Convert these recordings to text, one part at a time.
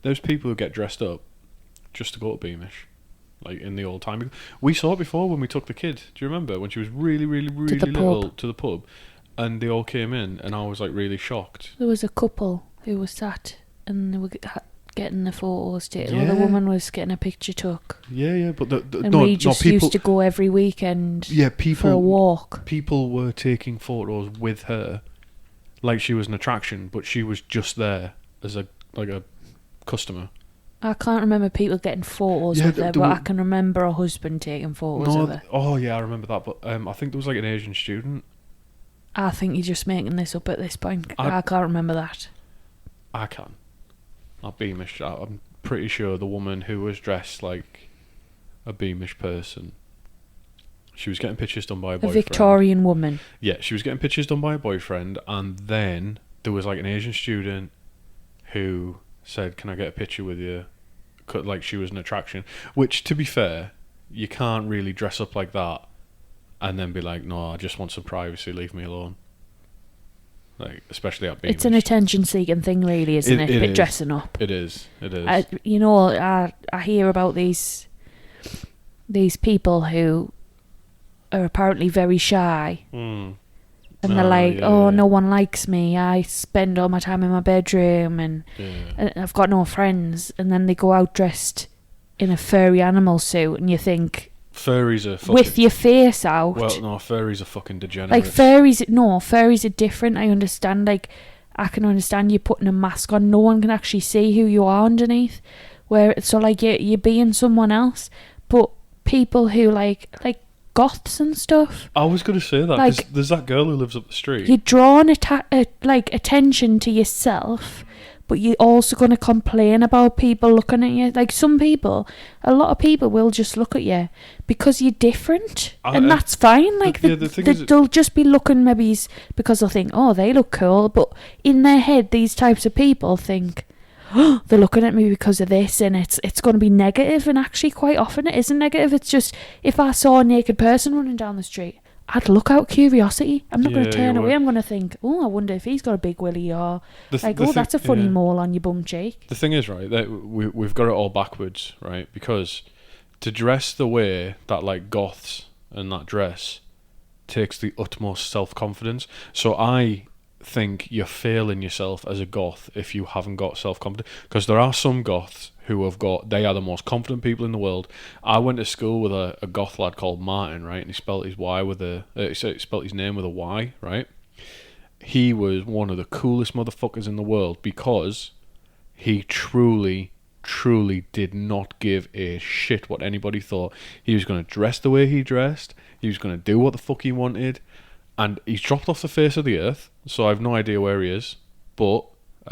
There's people who get dressed up just to go to Beamish, like in the old time. We saw it before when we took the kid. Do you remember when she was really, really, really little to the pub, and they all came in, and I was like really shocked. There was a couple who was sat and they were getting the photos taken. Yeah. Or the woman was getting a picture took. Yeah, but we just used to go every weekend. Yeah, people for a walk. People were taking photos with her, like she was an attraction, but she was just there as a customer. I can't remember people getting photos with her, but I can remember a husband taking photos of her. Oh yeah, I remember that. But I think there was like an Asian student. I think you're just making this up at this point. I can't remember that. I can. Not Beamish. I'm pretty sure the woman who was dressed like a Beamish person, she was getting pictures done by a boyfriend. A Victorian woman. Yeah, she was getting pictures done by a boyfriend, and then there was like an Asian student who said, "Can I get a picture with you?" Like she was an attraction. Which, to be fair, you can't really dress up like that and then be like, "No, I just want some privacy. Leave me alone." Like, especially at Beamish. It's an attention-seeking thing, really, isn't it? But dressing up. It is. I hear about these people who are apparently very shy. And they're like, no one likes me. I spend all my time in my bedroom and I've got no friends. And then they go out dressed in a furry animal suit, and you think, furries are fucking... with your face out. Well, no, furries are fucking degenerate. Like, furries are different. I understand. Like, I can understand you putting a mask on. No one can actually see who you are underneath. So, like, you're being someone else. But people who, like goths and stuff... I was going to say that, because there's that girl who lives up the street. You're drawing attention to yourself, but you're also going to complain about people looking at you. Like, a lot of people will just look at you because you're different, and that's fine. Like, they'll just be looking maybe because they'll think, oh, they look cool, but in their head, these types of people think, oh, they're looking at me because of this, and it's going to be negative, and actually quite often it isn't negative. It's just, if I saw a naked person running down the street, I'd look out curiosity. I'm not going to turn away. I'm going to think, oh, I wonder if he's got a big willy, or that's a funny mole on your bum cheek. The thing is, right, that we've got it all backwards, right? Because to dress the way that like goths and that dress takes the utmost self-confidence. So I think you're failing yourself as a goth if you haven't got self-confidence, because there are some goths who they are the most confident people in the world. I went to school with a goth lad called Martin, right, and he spelled his name with a Y, right. He was one of the coolest motherfuckers in the world because he truly did not give a shit what anybody thought. He was going to dress the way he dressed. He was going to do what the fuck he wanted. And he's dropped off the face of the earth, so I have no idea where he is. But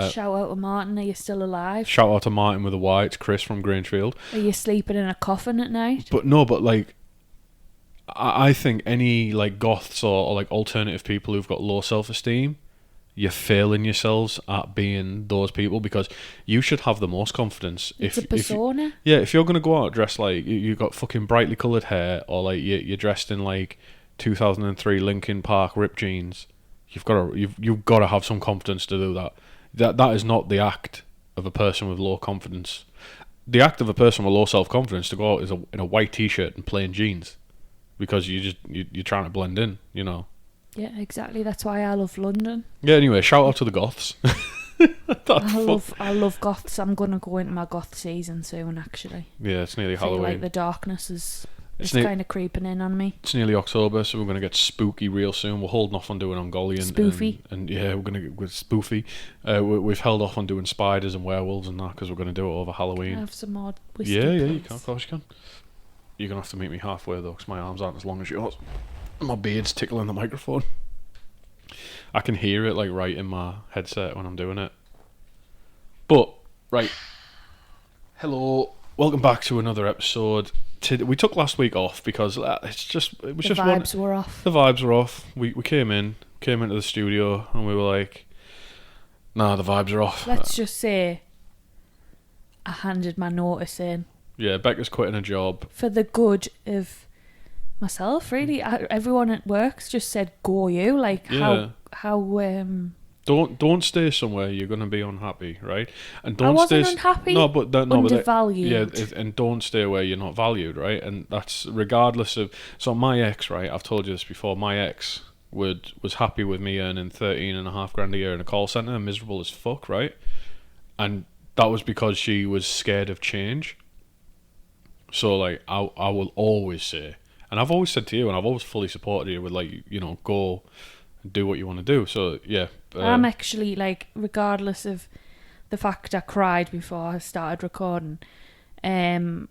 shout out to Martin, are you still alive? Shout out to Martin with a Y, it's Chris from Grangefield. Are you sleeping in a coffin at night? But like, I think any like goths or like alternative people who've got low self-esteem, you're failing yourselves at being those people, because you should have the most confidence. It's a persona. If you're going to go out dressed like you've got fucking brightly coloured hair, or like you're dressed in like 2003 Linkin Park ripped jeans, you've got to have some confidence to do that. That is not the act of a person with low confidence. The act of a person with low self-confidence to go out is in a white t-shirt and plain jeans, because you're trying to blend in, you know. Yeah, exactly. That's why I love London. Yeah. Anyway, shout out to the goths. I love goths. I'm gonna go into my goth season soon, actually. Yeah, it's nearly Halloween. Like, the darkness is kind of creeping in on me. It's nearly October, so we're going to get spooky real soon. We're holding off on doing Ungoliant. Spoofy. And yeah, we're going to get spoofy. We've held off on doing spiders and werewolves and that, because we're going to do it over Halloween. Have some more whiskey. Yeah, you can. Of course you can. You're going to have to meet me halfway, though, because my arms aren't as long as yours. My beard's tickling the microphone. I can hear it, like, right in my headset when I'm doing it. But, right. Hello. Welcome back to another episode. We took last week off because the vibes were off. The vibes were off. We came into the studio and we were like, nah, the vibes are off. Let's just say I handed my notice in. Yeah, Becca's quitting a job. For the good of myself, really. Everyone at work's just said, go you. Like, yeah. how don't stay somewhere you're gonna be unhappy, right? And I don't wasn't stay. unhappy. No, but Undervalued. and don't stay where you're not valued, right? And that's regardless of. So my ex, right? I've told you this before. My ex was happy with me earning 13.5 grand a year in a call center, miserable as fuck, right? And that was because she was scared of change. So like I will always say, and I've always said to you, and I've always fully supported you with like go and do what you want to do. So yeah, I'm actually like, regardless of the fact I cried before I started recording, I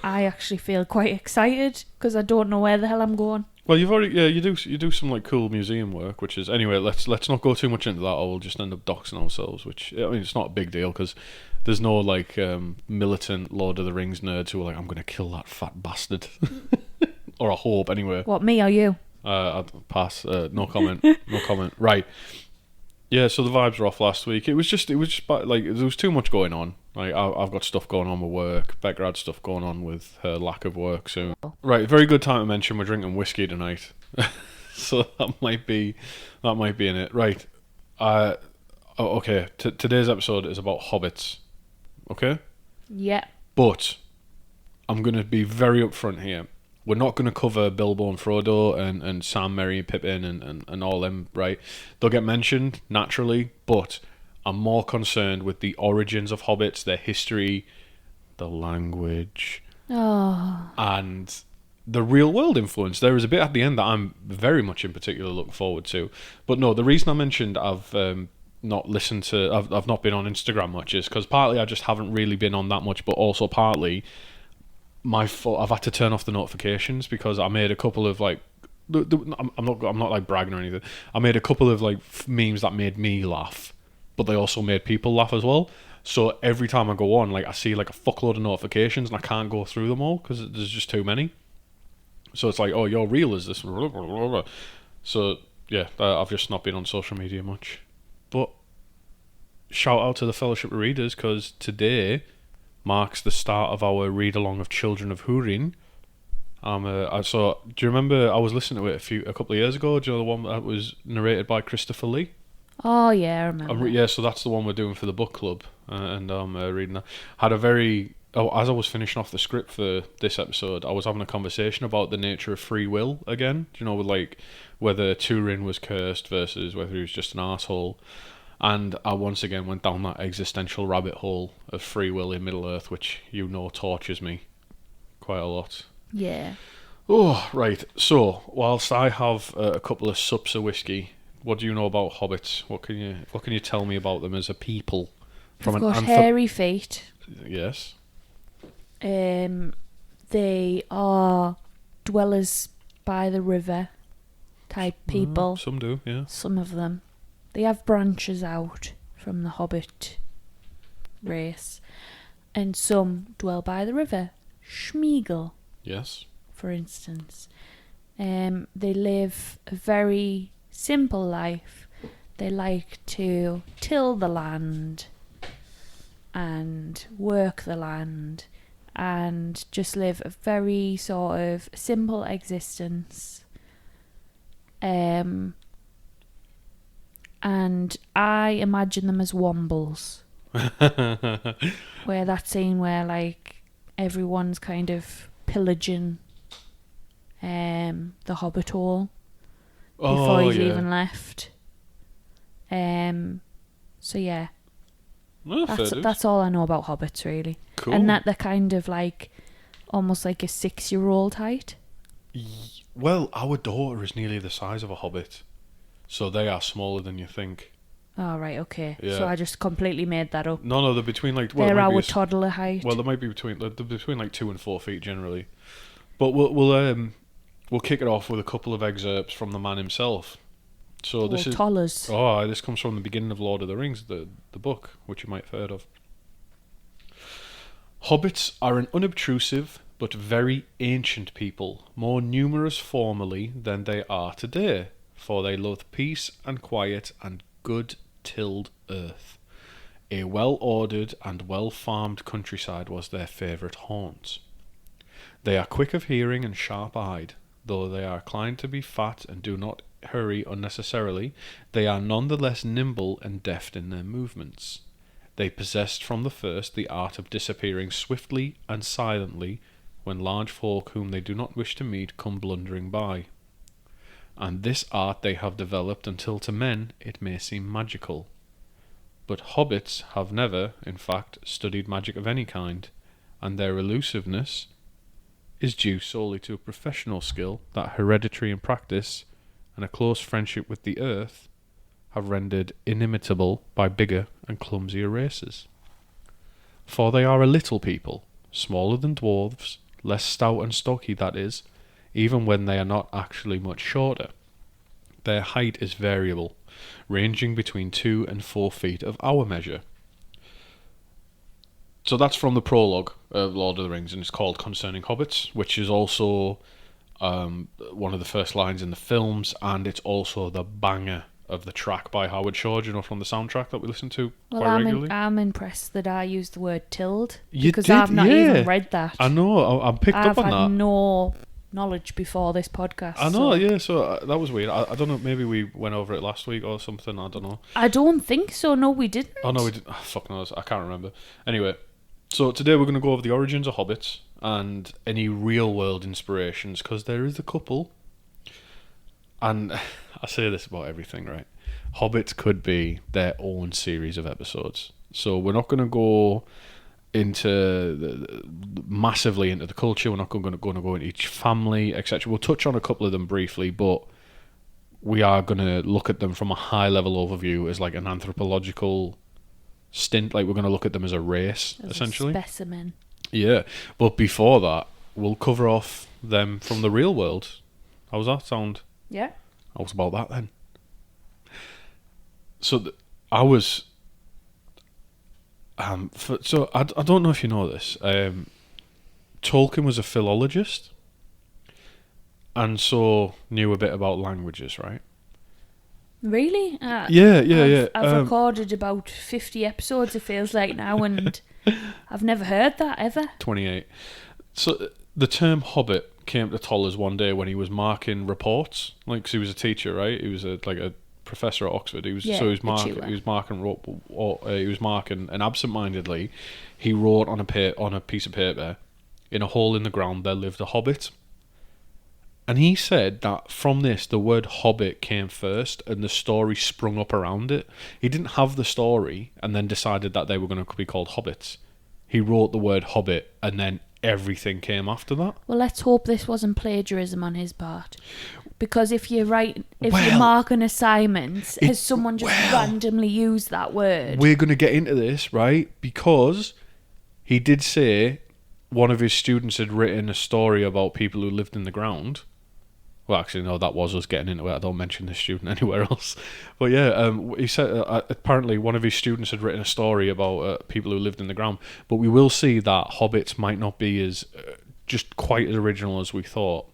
actually feel quite excited because I don't know where the hell I'm going. well, you've already you do some like cool museum work, which is anyway. Let's not go too much into that, or we'll just end up doxing ourselves. Which I mean, it's not a big deal because there's no like militant Lord of the Rings nerds who are like, I'm gonna kill that fat bastard, or I hope anyway. What, me or you? I'll pass. No comment. No comment. Right. Yeah. So the vibes were off last week. It was just like there was too much going on. Like I've got stuff going on with work. Becca had stuff going on with her lack of work soon. Right. Very good time to mention we're drinking whiskey tonight. So that might be in it. Right. Okay. Today's episode is about hobbits. Okay. Yeah. But I'm gonna be very upfront here. We're not going to cover Bilbo and Frodo and Sam, Merry, Pippin and all them, right? They'll get mentioned, naturally, but I'm more concerned with the origins of hobbits, their history, the language, and the real-world influence. There is a bit at the end that I'm very much in particular looking forward to. But no, the reason I mentioned I've not listened to... I've not been on Instagram much is because partly I just haven't really been on that much, but also partly... I've had to turn off the notifications because I made a couple of like I'm not like bragging or anything. I made a couple of like memes that made me laugh, but they also made people laugh as well. So every time I go on, like I see like a fuckload of notifications and I can't go through them all because there's just too many. So it's like, oh, your reel is this. So yeah, I've just not been on social media much. But shout out to the Fellowship of Readers because today marks the start of our read-along of Children of Húrin. So, do you remember, I was listening to it a couple of years ago, do you know the one that was narrated by Christopher Lee? Oh, yeah, I remember. Yeah, so that's the one we're doing for the book club, and I'm reading that. As I was finishing off the script for this episode, I was having a conversation about the nature of free will again, do you know, with like, whether Turin was cursed versus whether he was just an arsehole. And I once again went down that existential rabbit hole of free will in Middle-earth, which tortures me quite a lot. Yeah. Oh, right. So, whilst I have a couple of sups of whiskey, what do you know about hobbits? What can you tell me about them as a people? They've got hairy feet. Yes. They are dwellers by the river type people. Some do, yeah. Some of them. They have branches out from the Hobbit race. And some dwell by the river. Schmeagol. Yes. For instance. They live a very simple life. They like to till the land and work the land and just live a very sort of simple existence. And I imagine them as wombles. Where that scene where like everyone's kind of pillaging the Hobbit hole before he's even left. So yeah. Well, that's all I know about hobbits really. Cool. And that they're kind of like almost like a 6-year-old height. Well, our daughter is nearly the size of a hobbit. So they are smaller than you think. Oh, right, okay. Yeah. So I just completely made that up. No, they're between like... They're our toddler height. Well, they might be between like 2 and 4 feet generally. But we'll kick it off with a couple of excerpts from the man himself. So this is... Tollers. Oh, this comes from the beginning of Lord of the Rings, the book, which you might have heard of. Hobbits are an unobtrusive but very ancient people, more numerous formerly than they are today, for they loved peace and quiet and good tilled earth. A well-ordered and well-farmed countryside was their favourite haunt. They are quick of hearing and sharp-eyed, though they are inclined to be fat and do not hurry unnecessarily, they are none the less nimble and deft in their movements. They possessed from the first the art of disappearing swiftly and silently when large folk whom they do not wish to meet come blundering by. And this art they have developed until to men it may seem magical. But hobbits have never, in fact, studied magic of any kind, and their elusiveness is due solely to a professional skill that hereditary and practice and a close friendship with the earth have rendered inimitable by bigger and clumsier races. For they are a little people, smaller than dwarves, less stout and stocky, that is, even when they are not actually much shorter. Their height is variable, ranging between 2 and 4 feet of our measure. So that's from the prologue of Lord of the Rings, and it's called Concerning Hobbits, which is also one of the first lines in the films, and it's also the banger of the track by Howard Shore, you know, from the soundtrack that we listen to quite regularly. I'm impressed that I used the word "tilled" You because did, I've not yeah. even read that. I know, I'm picked up on that. I've had no knowledge before this podcast. I know, yeah, so that was weird. I don't know, maybe we went over it last week or something, I don't know. I don't think so, no we didn't. Oh no, we didn't. Oh, fuck knows, I can't remember. Anyway, so today we're going to go over the origins of Hobbits and any real world inspirations, because there is a couple. And I say this about everything, right? Hobbits could be their own series of episodes. So we're not going to go massively into the culture. We're not going to go into each family, etc. We'll touch on a couple of them briefly, but we are going to look at them from a high level overview as like an anthropological stint. Like we're going to look at them as a race, As essentially. a specimen. Yeah, but before that, we'll cover off them from the real world. How does that sound? Yeah. How's about that then? So I was... I don't know if you know this. Tolkien was a philologist, and so knew a bit about languages, right? Really? Yeah. I've recorded about 50 episodes, it feels like now, and I've never heard that ever. 28. So the term Hobbit came to Tollers one day when he was marking reports, like, 'cause he was a teacher, right? He was a professor at Oxford. He was marking, and absent-mindedly, he wrote on a piece of paper, "In a hole in the ground there lived a hobbit." And he said that from this, the word hobbit came first, and the story sprung up around it. He didn't have the story and then decided that they were going to be called hobbits. He wrote the word hobbit, and then everything came after that. Well, let's hope this wasn't plagiarism on his part. Because if you mark an assignment, has someone just randomly used that word? We're going to get into this, right? Because he did say one of his students had written a story about people who lived in the ground. Well, actually, no, that was us getting into it. I don't mention this student anywhere else. But yeah, he said apparently one of his students had written a story about people who lived in the ground. But we will see that hobbits might not be as just quite as original as we thought,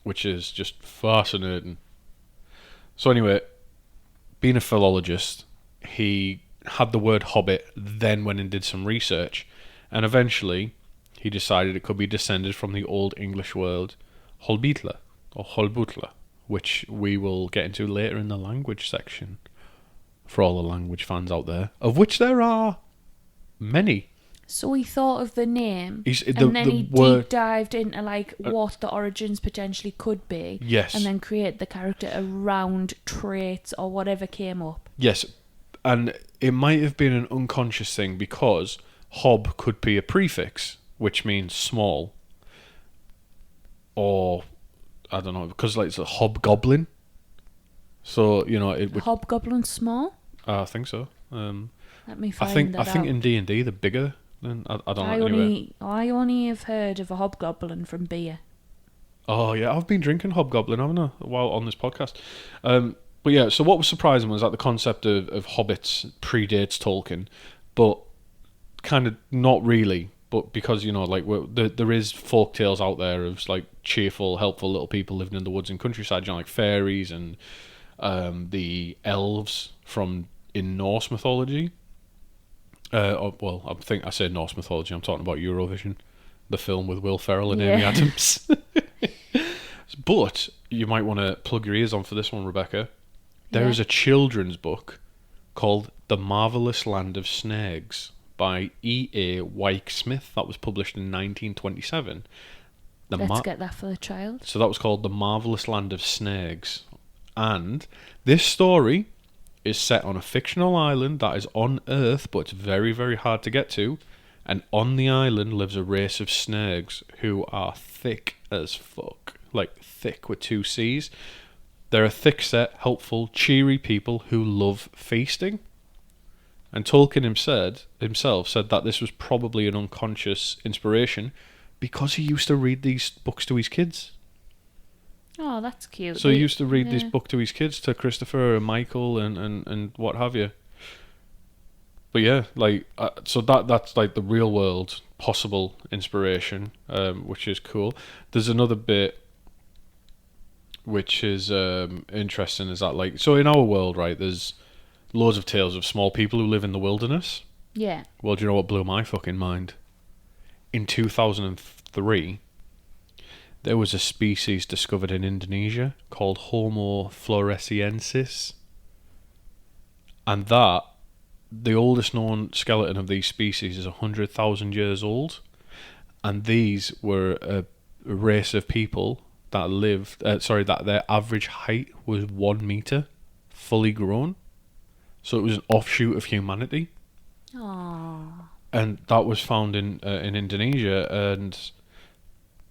which is just fascinating. So anyway, being a philologist, he had the word hobbit, then went and did some research, and eventually he decided it could be descended from the Old English word holbitla, or holbutla, which we will get into later in the language section, for all the language fans out there, of which there are many. So he thought of the name, and then he deep dived into what the origins potentially could be. Yes. And then create the character around traits or whatever came up. Yes, and it might have been an unconscious thing because hob could be a prefix, which means small, or I don't know, because it's a hobgoblin. So it would. Hobgoblin small? I think so. Let me find that out. I think in D&D they're bigger than I don't know. Anyway. I only have heard of a hobgoblin from beer. Oh yeah, I've been drinking hobgoblin, haven't I, while on this podcast. But yeah, so what was surprising was that the concept of hobbits predates Tolkien, but kind of not really. But because there is folk tales out there of cheerful, helpful little people living in the woods and countryside, like fairies and the elves in Norse mythology. I think I said Norse mythology. I'm talking about Eurovision, the film with Will Ferrell and Amy Adams. But you might want to plug your ears on for this one, Rebecca. There Yeah. is a children's book called The Marvelous Land of Snags by E.A. Wyke Smith. That was published in 1927. Let's get that for the child. So that was called The Marvelous Land of Snags. And this story is set on a fictional island that is on Earth, but it's very, very hard to get to. And on the island lives a race of snags who are thick as fuck. Like, thick with two C's. They're a thick-set, helpful, cheery people who love feasting. And Tolkien himself said that this was probably an unconscious inspiration because he used to read these books to his kids. Oh, that's cute. So he used to read this book to his kids, to Christopher and Michael and what have you. But yeah, like so that's like the real world possible inspiration, which is cool. There's another bit which is interesting, is that like, so in our world, right, there's loads of tales of small people who live in the wilderness. Yeah. Well, do you know what blew my fucking mind? In 2003, there was a species discovered in Indonesia called Homo floresiensis. And that, the oldest known skeleton of these species is 100,000 years old. And these were a race of people that lived, that their average height was 1 meter, fully grown. So it was an offshoot of humanity. Aww. And that was found in Indonesia. And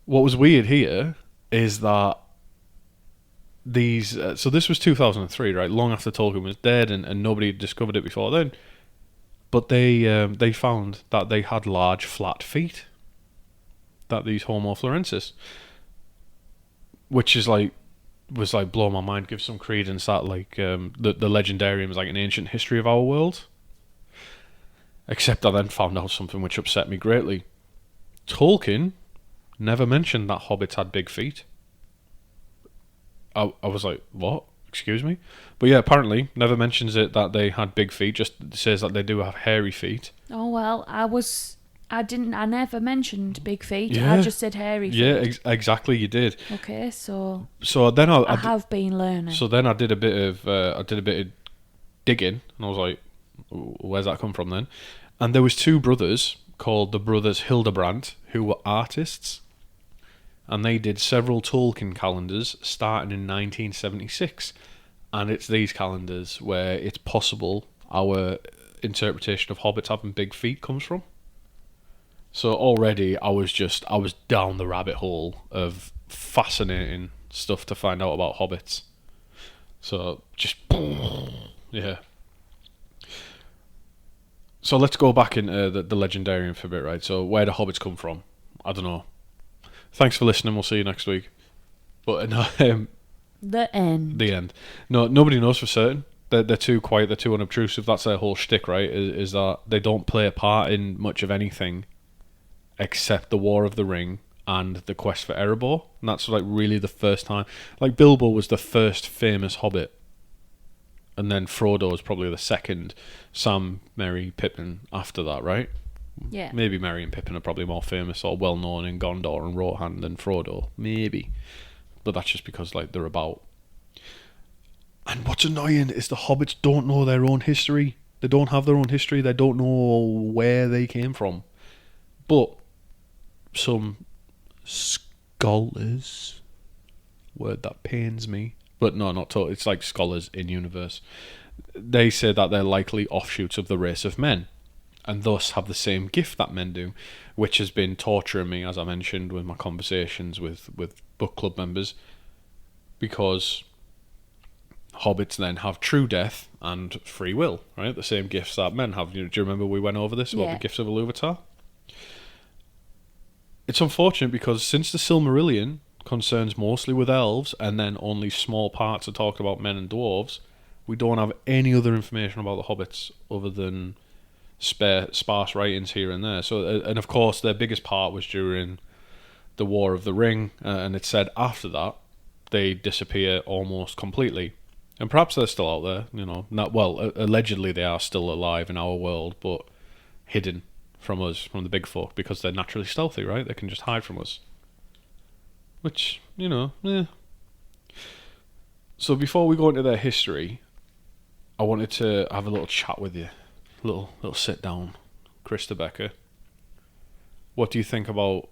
what was weird here is that these... so this was 2003, right? Long after Tolkien was dead, and nobody had discovered it before then. But they found that they had large, flat feet. That these Homo florensis... Which is like... was like blow my mind, give some credence that like the legendarium is like an ancient history of our world. Except I then found out something which upset me greatly. Tolkien never mentioned that hobbits had big feet. I was like, what? Excuse me? But yeah, apparently never mentions it that they had big feet, just says that they do have hairy feet. Oh well, I never mentioned big feet. Yeah. I just said hairy feet. Yeah, exactly, you did. Okay, so Then I have been learning. So then I did a bit of digging, and I was like, where's that come from then? And there was two brothers called the brothers Hildebrandt who were artists, and they did several Tolkien calendars starting in 1976. And it's these calendars where it's possible our interpretation of hobbits having big feet comes from. So already I was down the rabbit hole of fascinating stuff to find out about hobbits. So just yeah. So let's go back into the legendarium for a bit, right? So where do hobbits come from? I don't know. Thanks for listening. We'll see you next week. But the end. The end. No, nobody knows for certain. They're too quiet. They're too unobtrusive. That's their whole shtick, right? Is that they don't play a part in much of anything, except the War of the Ring and the Quest for Erebor. And that's like really the first time. Like Bilbo was the first famous hobbit, and then Frodo is probably the second. Sam, Merry, Pippin after that, right? Yeah. Maybe Merry and Pippin are probably more famous or well known in Gondor and Rohan than Frodo. Maybe. But that's just because like they're about. And what's annoying is the hobbits don't know their own history. They don't have their own history. They don't know where they came from. But some scholars, word that pains me, but no, not totally. It's like scholars in universe. They say that they're likely offshoots of the race of men, and thus have the same gift that men do, which has been torturing me, as I mentioned, with my conversations with book club members, because hobbits then have true death and free will, right? The same gifts that men have. Do you remember we went over this about the gifts of Iluvatar? It's unfortunate because since the Silmarillion concerns mostly with elves and then only small parts are talked about men and dwarves, we don't have any other information about the hobbits other than sparse writings here and there. So, and of course, their biggest part was during the War of the Ring, and it's said after that they disappear almost completely. And perhaps they're still out there, you know. Allegedly they are still alive in our world, but hidden from us, from the big folk, because they're naturally stealthy, right? They can just hide from us. Which, you know, So before we go into their history, I wanted to have a little chat with you, little sit down, Chris Becker. What do you think about?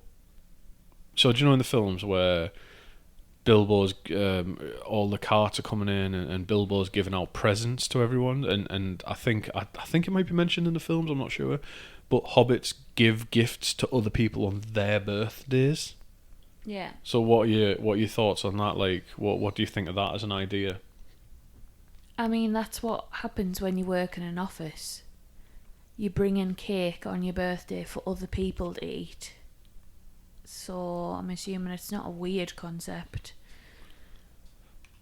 So do you know in the films where Bilbo's all the carts are coming in and Bilbo's giving out presents to everyone, and I think it might be mentioned in the films. I'm not sure, but hobbits give gifts to other people on their birthdays. Yeah. So what are your thoughts on that? Like, what do you think of that as an idea? I mean, that's what happens when you work in an office. You bring in cake on your birthday for other people to eat. So I'm assuming it's not a weird concept.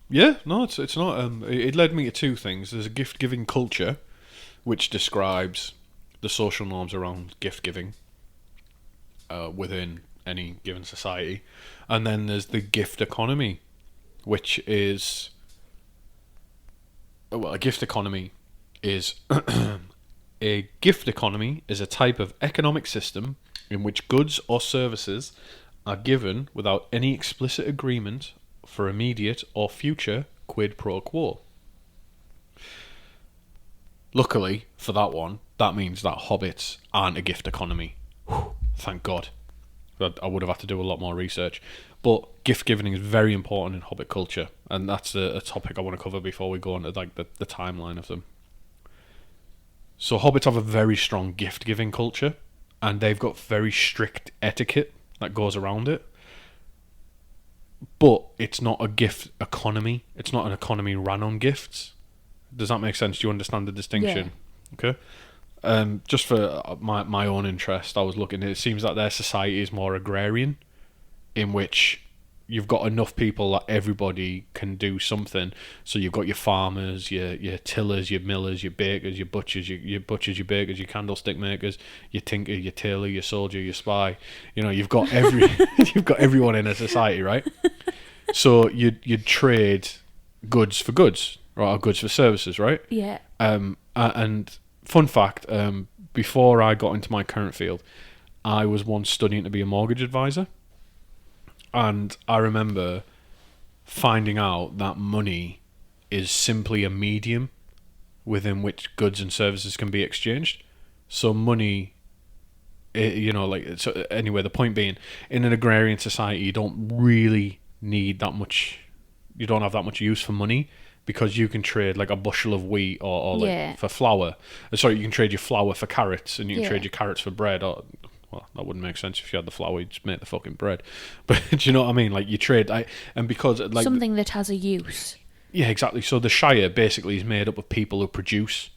Yeah, no, it's not. It led me to two things. There's a gift giving culture, which describes the social norms around gift giving within any given society, and then there's the gift economy, which is a gift economy is a gift economy is a type of economic system in which goods or services are given without any explicit agreement for immediate or future quid pro quo. Luckily for that one, that means that hobbits aren't a gift economy. Whew, thank God. I would have had to do a lot more research. But gift giving is very important in hobbit culture, and that's a topic I want to cover before we go on to like the timeline of them. So hobbits have a very strong gift giving culture, and they've got very strict etiquette that goes around it. But it's not a gift economy. It's not an economy ran on gifts. Does that make sense? Do you understand the distinction? Yeah. Okay. Just for my own interest, I was looking. It seems that their society is more agrarian, in which you've got enough people that everybody can do something. So you've got your farmers, your tillers, your millers, your bakers, your butchers, your bakers, your candlestick makers, your tinker, your tailor, your soldier, your spy. You know, you've got you've got everyone in a society, right? So you'd trade goods for goods, right, or goods for services, right? Yeah. And fun fact, before I got into my current field, I was once studying to be a mortgage advisor. And I remember finding out that money is simply a medium within which goods and services can be exchanged. So money, so anyway, the point being, in an agrarian society, you don't really need that much, you don't have that much use for money, because you can trade like a bushel of wheat or like for flour. Sorry, you can trade your flour for carrots, and you can trade your carrots for bread. Or, well, that wouldn't make sense if you had the flour, you'd just make the fucking bread. But do you know what I mean? Like, you trade, and because like something that has a use. Yeah, exactly. So the Shire basically is made up of people who produce,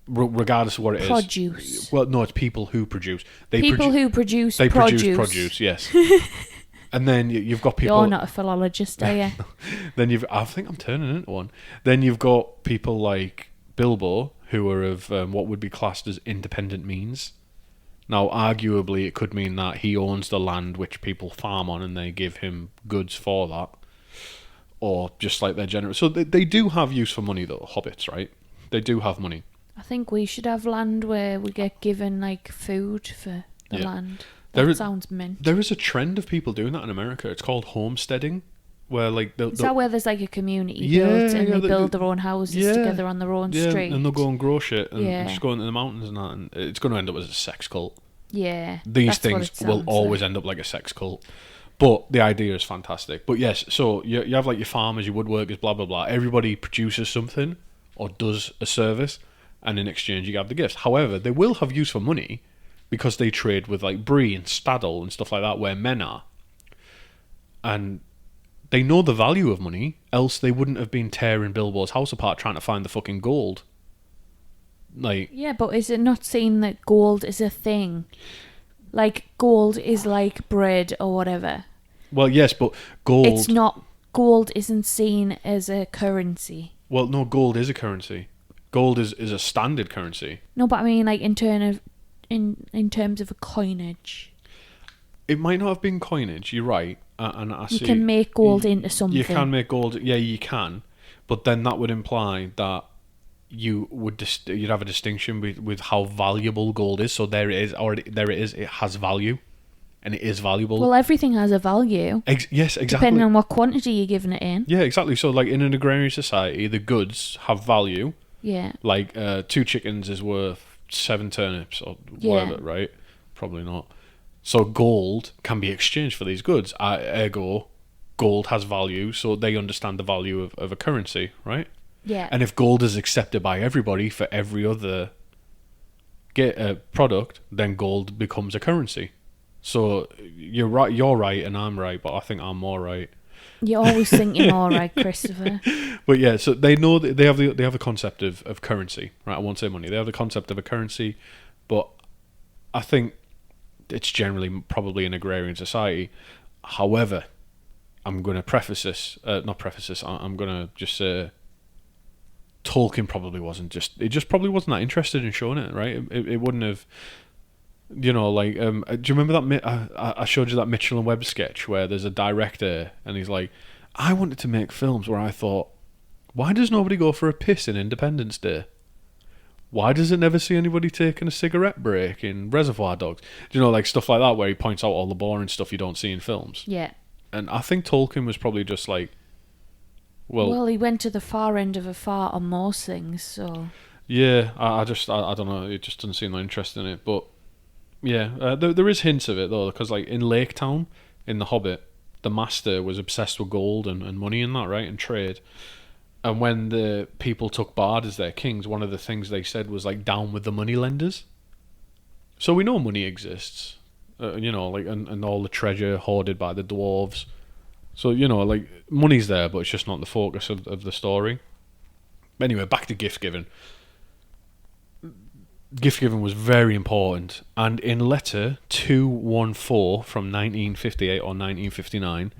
regardless of what it is. Produce. Well, no, it's people who produce. People who produce they produce. Produce produce, yes. And then you've got people. You're not a philologist, are you? Then I think I'm turning into one. Then you've got people like Bilbo, who are of what would be classed as independent means. Now, arguably, it could mean that he owns the land which people farm on, and they give him goods for that, or just like they're generous. So they do have use for money, though. Hobbits, right? They do have money. I think we should have land where we get given like food for the land. That sounds mint. There is a trend of people doing that in America. It's called homesteading, where like is that where there's like a community built and they build their own houses together on their own street? And they'll go and grow shit and just go into the mountains and that, and it's going to end up as a sex cult. Yeah, these things will always end up like a sex cult. But the idea is fantastic. But yes, so you have like your farmers, your woodworkers, blah blah blah. Everybody produces something or does a service, and in exchange you have the gifts. However, they will have use for money, because they trade with like Bree and Staddle and stuff like that, where men are. And they know the value of money, else they wouldn't have been tearing Bilbo's house apart trying to find the fucking gold. Like, yeah, but is it not seen that gold is a thing? Like, gold is like bread or whatever. Well, yes, but gold... It's not... Gold isn't seen as a currency. Well, no, gold is a currency. Gold is a standard currency. No, but I mean, like, in terms of a coinage. It might not have been coinage, you're right. And you can make gold into something. You can make gold, yeah, you can. But then that would imply that you'd have a distinction with how valuable gold is. So there it is, it has value. and it is valuable. Well, everything has a value. Yes, exactly. Depending on what quantity you're giving it in. Yeah, exactly. So, like in an agrarian society, the goods have value. Yeah. Like 2 chickens is worth 7 turnips or whatever, right? Probably not. So gold can be exchanged for these goods. Ergo, gold has value, so they understand the value of a currency, right? Yeah. And if gold is accepted by everybody for every other product, then gold becomes a currency. So you're right, and I'm right, but I think I'm more right. You always think you're more right, Christopher. But yeah, so they know that they have the concept of currency, right? I won't say money. They have the concept of a currency, but I think it's generally probably an agrarian society. However, I'm going to preface this, not preface this. I'm going to just say Tolkien probably wasn't probably wasn't that interested in showing it, right? It wouldn't have. Do you remember that I showed you that Mitchell and Webb sketch where there's a director and he's like, I wanted to make films where I thought, why does nobody go for a piss in Independence Day? Why does it never see anybody taking a cigarette break in Reservoir Dogs? Do you know, like stuff like that where he points out all the boring stuff you don't see in films? Yeah. And I think Tolkien was probably just like, well, he went to the far end of a fart on most things, so. Yeah, I don't know, it just doesn't seem that interested in it, but yeah, there is hints of it though, because like in Lake Town, in The Hobbit, the master was obsessed with gold and money and that, right, and trade. And when the people took Bard as their kings, one of the things they said was like, down with the money lenders. So we know money exists, and all the treasure hoarded by the dwarves. So, like money's there, but it's just not the focus of the story. Anyway, back to gift giving. Gift giving was very important, and in letter 214 from 1958 or 1959,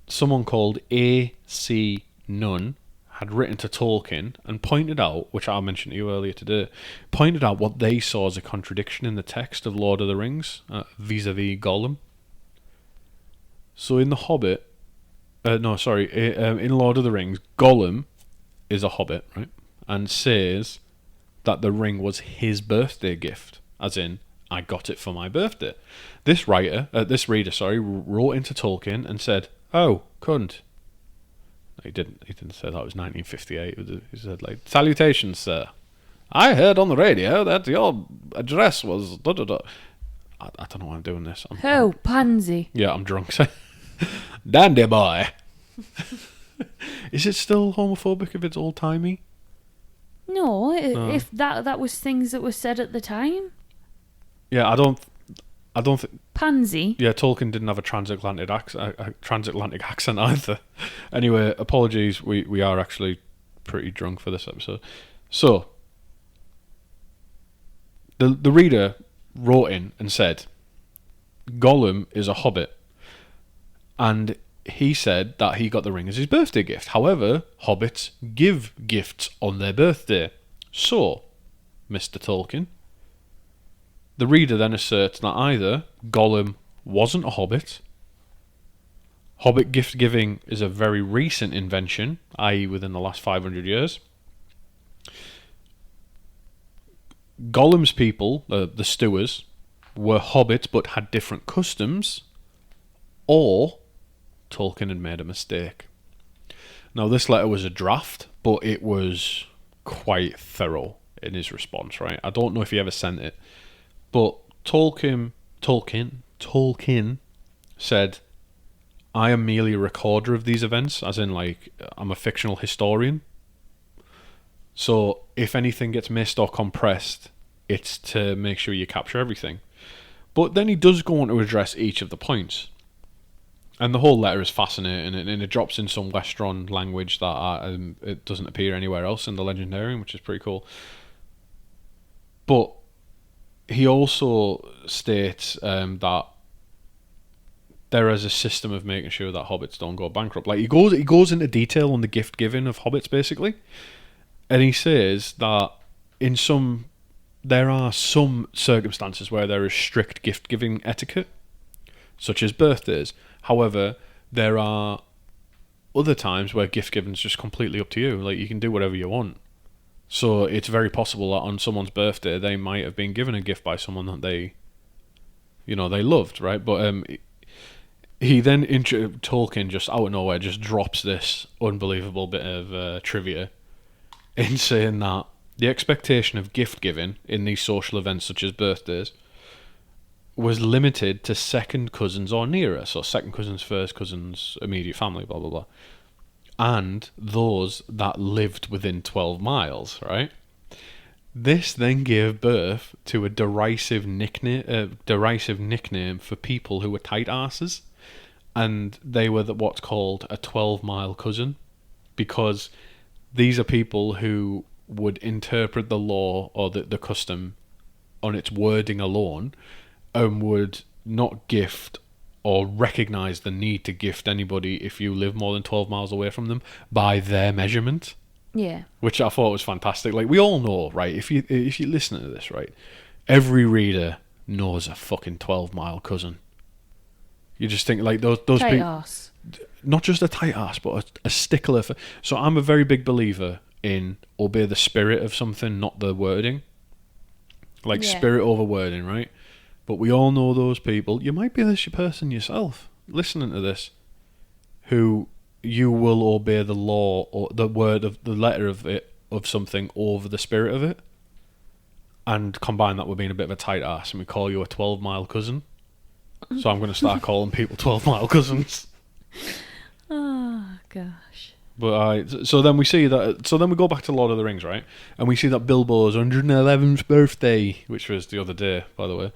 someone called A.C. Nunn had written to Tolkien and pointed out, which I mentioned to you earlier today, pointed out what they saw as a contradiction in the text of Lord of the Rings vis-a-vis Gollum. So in The Hobbit, in Lord of the Rings, Gollum is a hobbit, right, and says that the ring was his birthday gift, as in, I got it for my birthday. This reader, wrote into Tolkien and said, "Oh, cunt." He didn't say that was 1958. He said, like, "Salutations, sir. I heard on the radio that your address was da da da." I don't know why I'm doing this. Pansy. Yeah, I'm drunk. Dandy boy. Is it still homophobic if it's old timey? No, if that was things that were said at the time. Yeah, I don't think Pansy. Yeah, Tolkien didn't have a transatlantic accent either. Anyway, apologies. We are actually pretty drunk for this episode. So the reader wrote in and said, Gollum is a hobbit, and he said that he got the ring as his birthday gift. However, hobbits give gifts on their birthday. So, Mr. Tolkien, the reader then asserts that either Gollum wasn't a hobbit, hobbit gift giving is a very recent invention, i.e. within the last 500 years. Gollum's people, the Stewars, were hobbits but had different customs, or Tolkien had made a mistake. Now, this letter was a draft, but it was quite thorough in his response, right? I don't know if he ever sent it, but Tolkien said, I am merely a recorder of these events, as in, like, I'm a fictional historian. So, if anything gets missed or compressed, it's to make sure you capture everything. But then he does go on to address each of the points. And the whole letter is fascinating, and it drops in some Westron language that it doesn't appear anywhere else in the Legendarium, which is pretty cool. But he also states that there is a system of making sure that hobbits don't go bankrupt. Like, he goes into detail on the gift giving of hobbits, basically, and he says that there are some circumstances where there is strict gift giving etiquette, such as birthdays. However, there are other times where gift giving is just completely up to you. Like, you can do whatever you want. So it's very possible that on someone's birthday, they might have been given a gift by someone that they they loved, right? But he then Tolkien just out of nowhere just drops this unbelievable bit of trivia in saying that the expectation of gift giving in these social events such as birthdays was limited to second cousins or nearer, so second cousins, first cousins, immediate family, blah blah blah, and those that lived within 12 miles, right? This then gave birth to a derisive nickname for people who were tight asses, and they were what's called a 12-mile cousin, because these are people who would interpret the law or the custom on its wording alone, and would not gift or recognise the need to gift anybody if you live more than 12 miles away from them by their measurement. Yeah. Which I thought was fantastic. Like, we all know, right? If you listen to this, right, every reader knows a fucking 12-mile cousin. You just think like those tight people, ass. not just a tight ass, but a stickler for. So I'm a very big believer in obey the spirit of something, not the wording. Like spirit over wording, right? But we all know those people. You might be this person yourself listening to this, who you will obey the law or the word of the letter of something over the spirit of it, and combine that with being a bit of a tight ass, and we call you a 12-mile cousin. So I'm going to start calling people 12-mile cousins. Oh gosh. But so then we see that. So then we go back to Lord of the Rings, right? And we see that Bilbo's 111th birthday, which was the other day, by the way,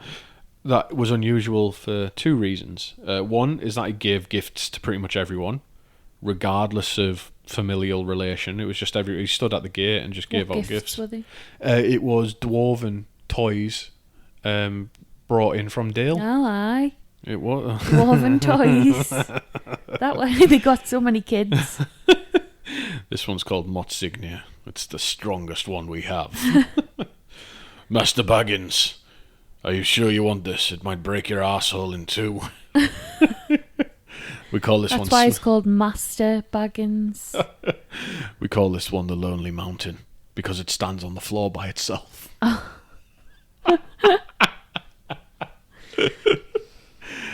that was unusual for two reasons. One is that he gave gifts to pretty much everyone, regardless of familial relation. It was just he stood at the gate and just gave out gifts. Were they? It was dwarven toys, brought in from Dale. Oh, aye. It was Dwarven toys. That way they got so many kids. This one's called Motsignia. It's the strongest one we have. Master Baggins, are you sure you want this? It might break your asshole in two. We call this one. That's why it's called Master Baggins. We call this one the Lonely Mountain because it stands on the floor by itself.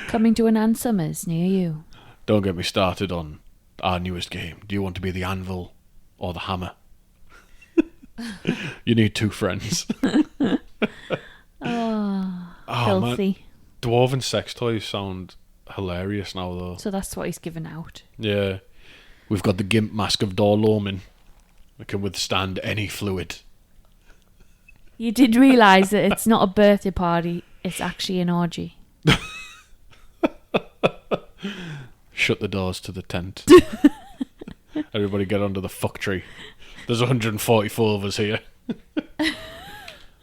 Coming to an Ann Summers near you. Don't get me started on our newest game. Do you want to be the anvil or the hammer? You need two friends. Filthy. Man. Dwarven sex toys sound hilarious now, though. So that's what he's given out. Yeah. We've got the Gimp Mask of Dorlomin. It can withstand any fluid. You did realise that it's not a birthday party, it's actually an orgy. Shut the doors to the tent. Everybody get under the fuck tree. There's 144 of us here.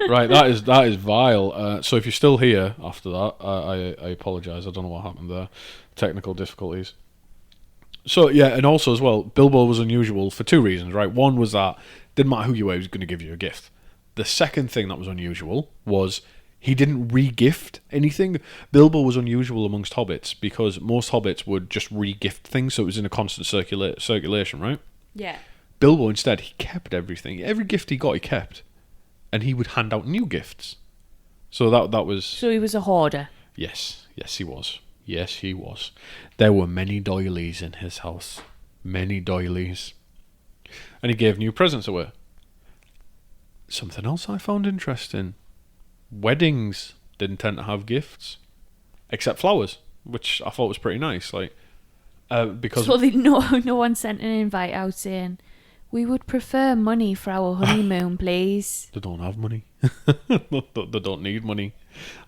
Right, that is vile. So if you're still here after that, I apologise. I don't know what happened there. Technical difficulties. So yeah, and also as well, Bilbo was unusual for two reasons, right? One was that didn't matter who you were, he was going to give you a gift. The second thing that was unusual was he didn't re-gift anything. Bilbo was unusual amongst hobbits because most hobbits would just re-gift things, so it was in a constant circulation, right? Yeah. Bilbo instead, he kept everything. Every gift he got, he kept, and he would hand out new gifts. So that was. So he was a hoarder. Yes, he was. Yes, he was. There were many doilies in his house, many doilies, and he gave new presents away. Something else I found interesting. Weddings didn't tend to have gifts, except flowers, which I thought was pretty nice. Like, because so no one sent an invite out saying, "We would prefer money for our honeymoon, please." They don't have money. They don't need money.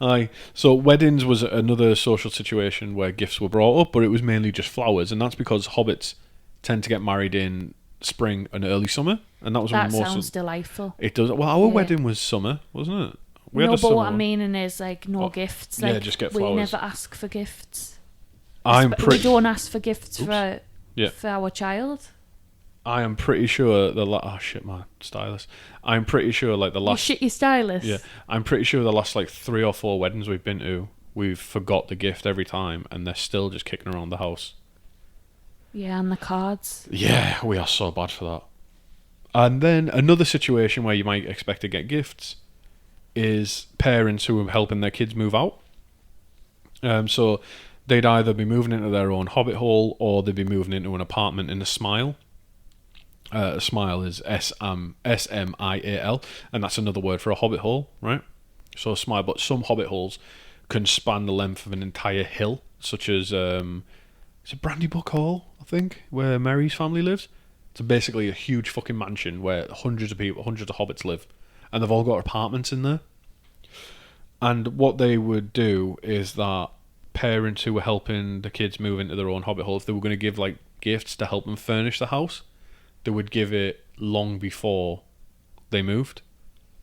Aye. So weddings was another social situation where gifts were brought up, but it was mainly just flowers, and that's because hobbits tend to get married in spring and early summer, and that was that when sounds delightful. It does. Well, our wedding was summer, wasn't it? No, but what I mean is like no gifts. Like, yeah, just get flowers. We never ask for gifts. We don't ask for gifts for our child. I am pretty sure oh shit, my stylus. I'm pretty sure like the last. You shit your stylus. Yeah, I'm pretty sure the last like 3 or 4 weddings we've been to, we've forgot the gift every time, and they're still just kicking around the house. Yeah, and the cards. Yeah, we are so bad for that. And then another situation where you might expect to get gifts is parents who are helping their kids move out. So they'd either be moving into their own hobbit hole, or they'd be moving into an apartment in a smile. A smile is SMIAL, and that's another word for a hobbit hole, right? So a smile, but some hobbit holes can span the length of an entire hill, such as it's a Brandybuck Hall, I think, where Merry's family lives. It's basically a huge fucking mansion where hundreds of hobbits live, and they've all got apartments in there. And what they would do is that parents who were helping the kids move into their own hobbit hole, if they were going to give like gifts to help them furnish the house, they would give it long before they moved,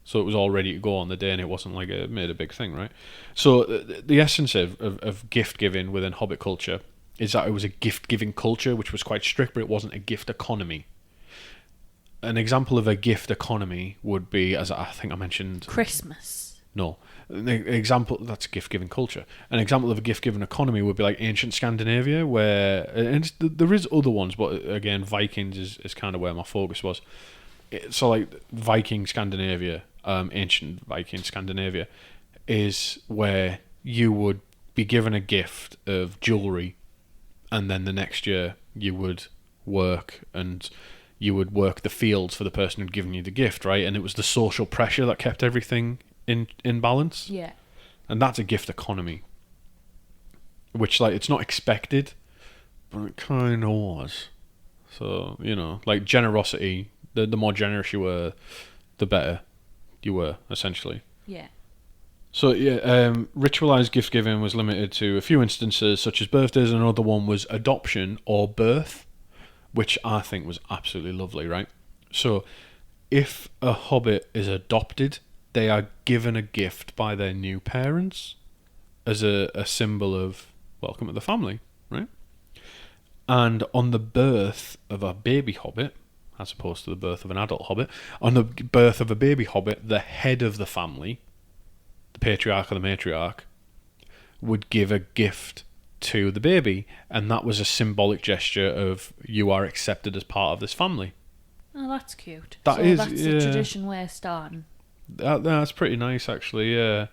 so it was all ready to go on the day, and it wasn't like it made a big thing, right? So the essence of gift giving within Hobbit culture is that it was a gift giving culture which was quite strict, but it wasn't a gift economy. An example of a gift economy would be, as I think I mentioned, Christmas. No. An example, that's gift giving culture. An example of a gift giving economy would be like ancient Scandinavia, where, and there is other ones, but again, Vikings is kind of where my focus was. So like Viking Scandinavia, ancient Viking Scandinavia, is where you would be given a gift of jewellery, and then the next year you would work, and you would work the fields for the person who'd given you the gift, right? And it was the social pressure that kept everything in balance. Yeah. And that's a gift economy, which, like, it's not expected, but it kind of was. So, you know, like generosity, the more generous you were, the better you were, essentially. Yeah. So, yeah, ritualized gift giving was limited to a few instances, such as birthdays, and another one was adoption or birth, which I think was absolutely lovely, right? So, if a hobbit is adopted, they are given a gift by their new parents as a symbol of welcome to the family, right? And on the birth of a baby hobbit, as opposed to the birth of an adult hobbit, on the birth of a baby hobbit, the head of the family, the patriarch or the matriarch, would give a gift to the baby, and that was a symbolic gesture of you are accepted as part of this family. Oh, that's cute. That's the tradition we're starting. That's pretty nice, actually. Yeah.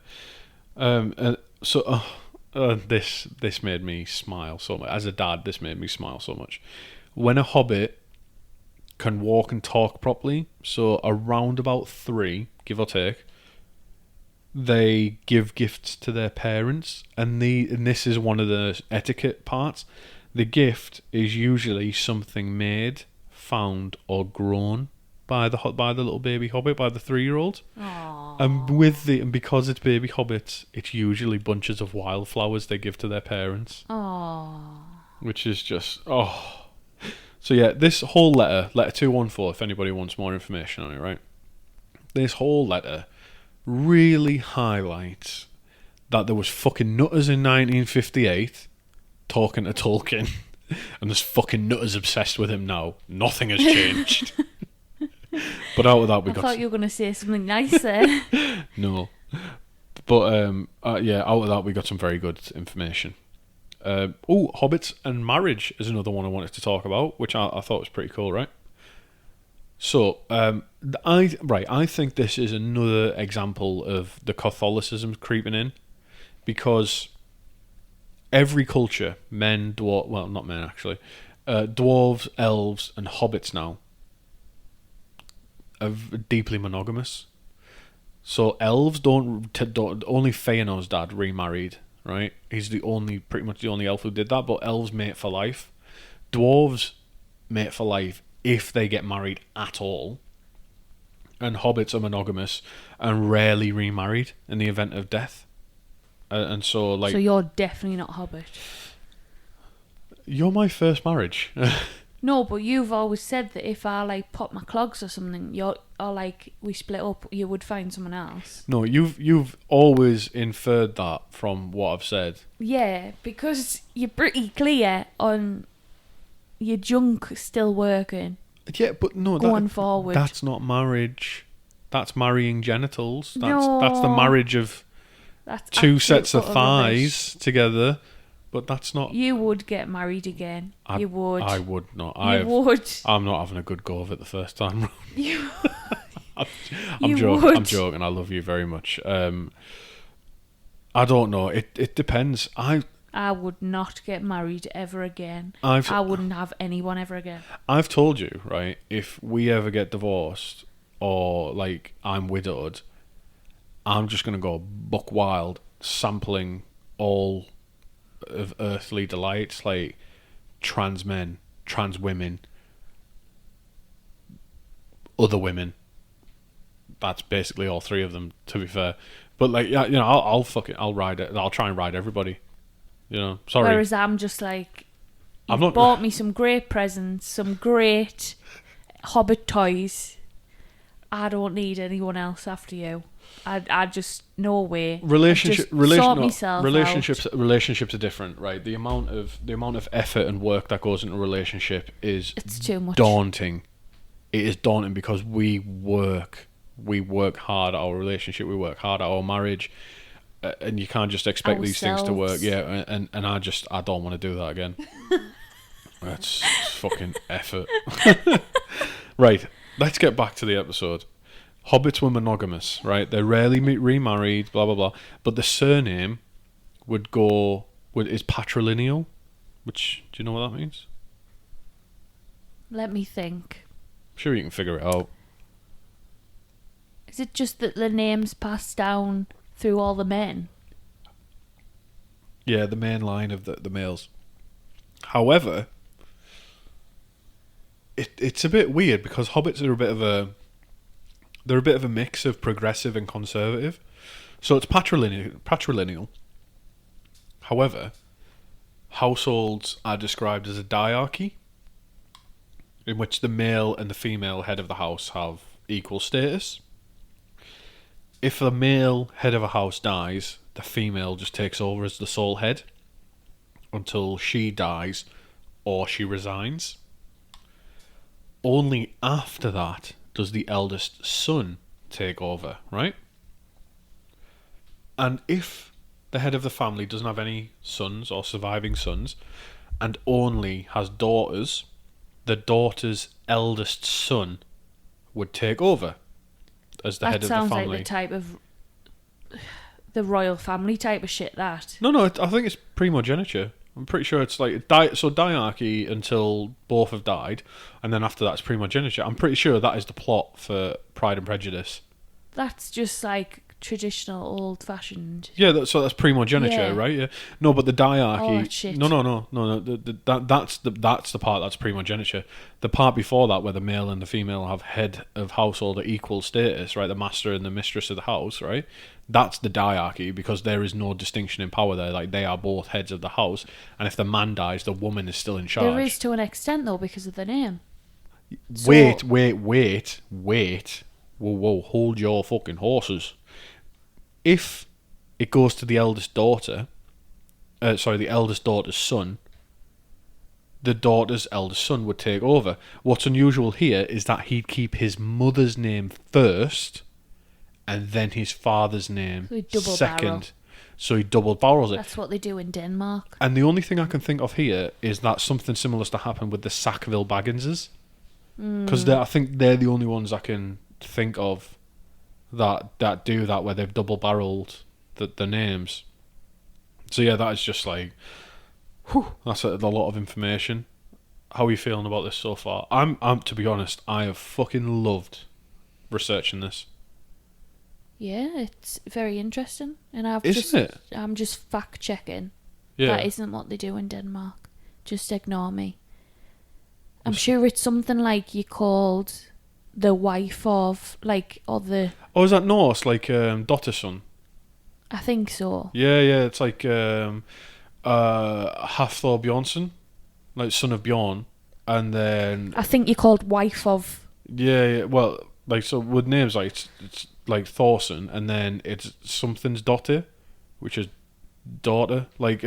This made me smile so much. As a dad, this made me smile so much. When a hobbit can walk and talk properly, so around about 3, give or take, they give gifts to their parents, and this is one of the etiquette parts. The gift is usually something made, found, or grown by the little baby hobbit, by the 3-year-old. And because it's baby hobbits, it's usually bunches of wildflowers they give to their parents. Aww. Which is just So yeah, this whole letter 214, if anybody wants more information on it, right? This whole letter really highlights that there was fucking nutters in 1958 talking to Tolkien, and there's fucking nutters obsessed with him now. Nothing has changed. But out of that, I thought you were going to say something nice there. No. But, yeah, out of that, we got some very good information. Hobbits and marriage is another one I wanted to talk about, which I thought was pretty cool, right? So, I think this is another example of the Catholicism creeping in, because every culture, not men actually, dwarves, elves, and hobbits now, are deeply monogamous. So elves don't only Feanor's dad remarried, right? He's pretty much the only elf who did that, but elves mate for life. Dwarves mate for life if they get married at all. And hobbits are monogamous and rarely remarried in the event of death. And so, like... So you're definitely not hobbit. You're my first marriage. No, but you've always said that if I, like, pop my clogs or something, or, like, we split up, you would find someone else. No, you've always inferred that from what I've said. Yeah, because you're pretty clear on your junk still working. Yeah, but no, going forward. That's not marriage. That's marrying genitals. That's the marriage of two sets of thighs together. But that's not... You would get married again. You would. I would not. You would. I'm not having a good go of it the first time. You I'm joking. I love you very much. I don't know. It depends. I would not get married ever again. I've I wouldn't have anyone ever again. I've told you, right? If we ever get divorced or like I'm widowed, I'm just gonna go buck wild, sampling all of earthly delights, like trans men, trans women, other women. That's basically all three of them, to be fair. But like, yeah, I'll ride it. I'll try and ride everybody. Sorry. Whereas I'm just like, I've you've not bought me some great presents, some great Hobbit toys. I don't need anyone else after you. I just, no way. Relationships are different, right? The amount of effort and work that goes into a relationship it's too much. Daunting. It is daunting because we work hard at our relationship, we work hard at our marriage, and you can't just expect these things to work. Yeah, and I don't want to do that again. That's fucking effort. Right, let's get back to the episode. Hobbits were monogamous, right? They're rarely remarried, blah, blah, blah. But the surname is patrilineal, which, do you know what that means? Let me think. I'm sure you can figure it out. Is it just that the names pass down through all the men? Yeah, the main line of the males. However, it's a bit weird because hobbits are a bit of a mix of progressive and conservative. So it's patrilineal. However, households are described as a diarchy, in which the male and the female head of the house have equal status. If the male head of a house dies, the female just takes over as the sole head until she dies or she resigns. Only after that does the eldest son take over, right? And if the head of the family doesn't have any sons or surviving sons and only has daughters, the daughter's eldest son would take over as the head of the family. That sounds like the type of the royal family type of shit, that. No, I think it's primogeniture. I'm pretty sure it's like diarchy until both have died, and then after that it's primogeniture. I'm pretty sure that is the plot for Pride and Prejudice. That's just like traditional, old-fashioned. Yeah, that's primogeniture, right? Yeah. No, but the diarchy. Oh, shit. No. That's the part that's primogeniture. The part before that, where the male and the female have head of household at equal status, right? The master and the mistress of the house, right? That's the diarchy, because there is no distinction in power there. Like, they are both heads of the house, and if the man dies, the woman is still in charge. There is to an extent, though, because of the name. Wait. Whoa, hold your fucking horses. If it goes to the eldest daughter, the eldest daughter's son, the daughter's eldest son would take over. What's unusual here is that he'd keep his mother's name first, and then his father's name second. So he double barrels it. That's what they do in Denmark. And the only thing I can think of here is that something similar to happen with the Sackville Bagginses. Because I think they're the only ones I can think of that do that, where they've double barreled the names. So yeah, that is just like, that's a lot of information. How are you feeling about this so far? I'm to be honest, I have fucking loved researching this. Yeah, it's very interesting, and I'm just fact checking. Yeah. That isn't what they do in Denmark. Just ignore me. I'm sure it's something like you called the wife of, like, or the... Oh, is that Norse? Like, Dotterson? I think so. Yeah, it's like Hafthor Bjornsson, like son of Bjorn, and then... I think you called wife of... Yeah, well, like, so with names, like, it's like Thorson, and then it's something's daughter, which is daughter, like,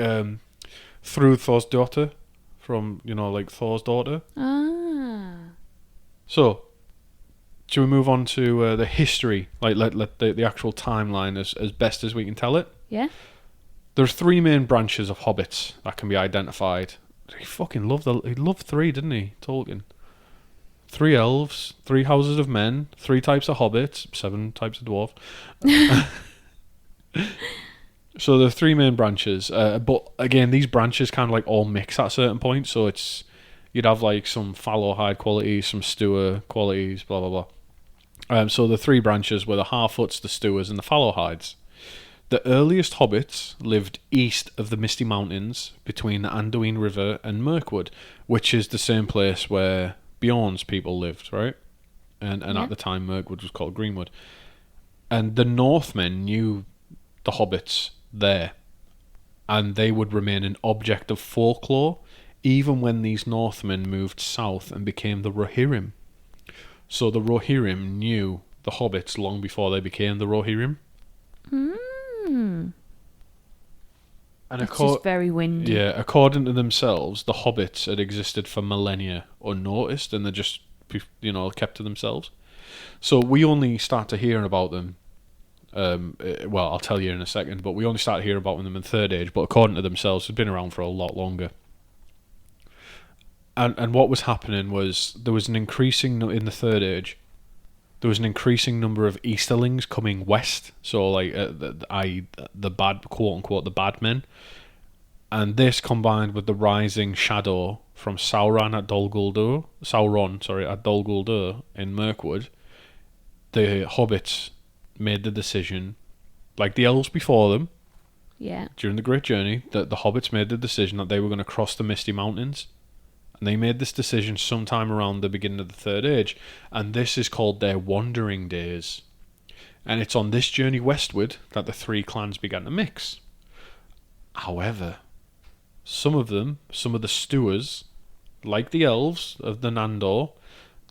through Thor's daughter, from, like Thor's daughter. Ah. So, should we move on to the history, like let the actual timeline as best as we can tell it? Yeah. There's three main branches of hobbits that can be identified. He loved three, didn't he, Tolkien? 3 elves, 3 houses of men, 3 types of hobbits, 7 types of dwarf. So the three main branches, but again, these branches kind of like all mix at certain points. So you'd have like some Fallowhide qualities, some Stewer qualities, blah blah blah. So the three branches were the Harfoots, the Stewers, and the Fallowhides. The earliest hobbits lived east of the Misty Mountains between the Anduin River and Mirkwood, which is the same place where Bjorn's people lived, right? And Yeah. at the time, Mirkwood was called Greenwood. And the Northmen knew the hobbits there, and they would remain an object of folklore even when these Northmen moved south and became the Rohirrim. So the Rohirrim knew the hobbits long before they became the Rohirrim. Mm. And It's just very windy. yeah, according to themselves, the hobbits had existed for millennia unnoticed, and they just, kept to themselves. So we only start to hear about them. Well, I'll tell you in a second, but we only start to hear about them in Third Age. But according to themselves, they've been around for a lot longer. And what was happening was there was an increasing in the Third Age. There was an increasing number of Easterlings coming west, so like the bad, quote unquote, the bad men, and this combined with the rising shadow from Sauron at Dol Guldur in Mirkwood, the hobbits made the decision, like the elves before them, during the Great Journey, that the hobbits made the decision that they were going to cross the Misty Mountains. And they made this decision sometime around the beginning of the Third Age, and this is called their Wandering Days. And it's on this journey westward that the three clans began to mix. However, some of the Stewers, like the elves of the Nandor,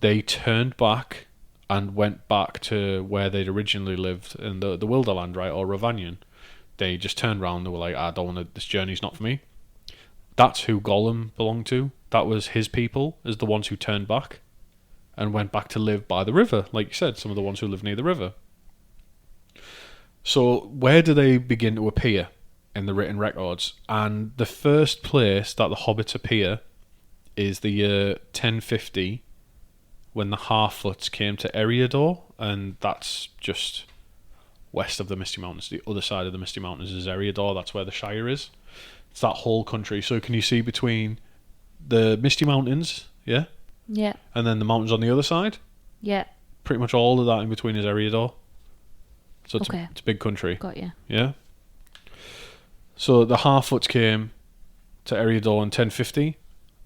they turned back and went back to where they'd originally lived in the Wilderland, right, or Ravanion. They just turned around and they were like, I don't want to, this journey's not for me. That's who Gollum belonged to. That was his people, as the ones who turned back and went back to live by the river. Like you said, some of the ones who live near the river. So where do they begin to appear in the written records? And the first place that the hobbits appear is the year 1050, when the Harfoots came to Eriador, and that's just west of the Misty Mountains. The other side of the Misty Mountains is Eriador. That's where the Shire is. It's that whole country. So can you see between the Misty Mountains, yeah? Yeah. And then the mountains on the other side? Yeah. Pretty much all of that in between is Eriador. So it's, Okay. it's a big country. Got you. Yeah? So the Harfoots came to Eriador in 1050.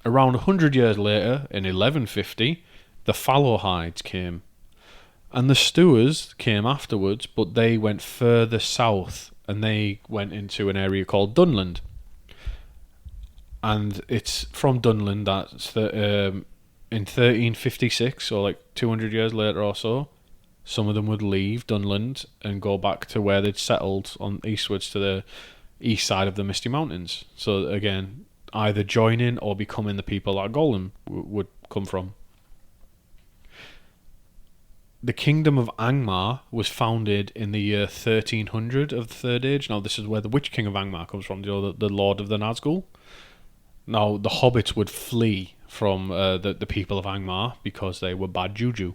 Around 100 years later, in 1150, the Fallowhides came. And the Stewers came afterwards, but they went further south, and they went into an area called Dunland. And it's from Dunland that's in 1356, or like 200 years later or so, some of them would leave Dunland and go back to where they'd settled on eastwards to the east side of the Misty Mountains. So again, either joining or becoming the people that Gollum would come from. The Kingdom of Angmar was founded in the year 1300 of the Third Age. Now this is where the Witch King of Angmar comes from, the Lord of the Nazgul. Now, the hobbits would flee from the people of Angmar because they were bad juju.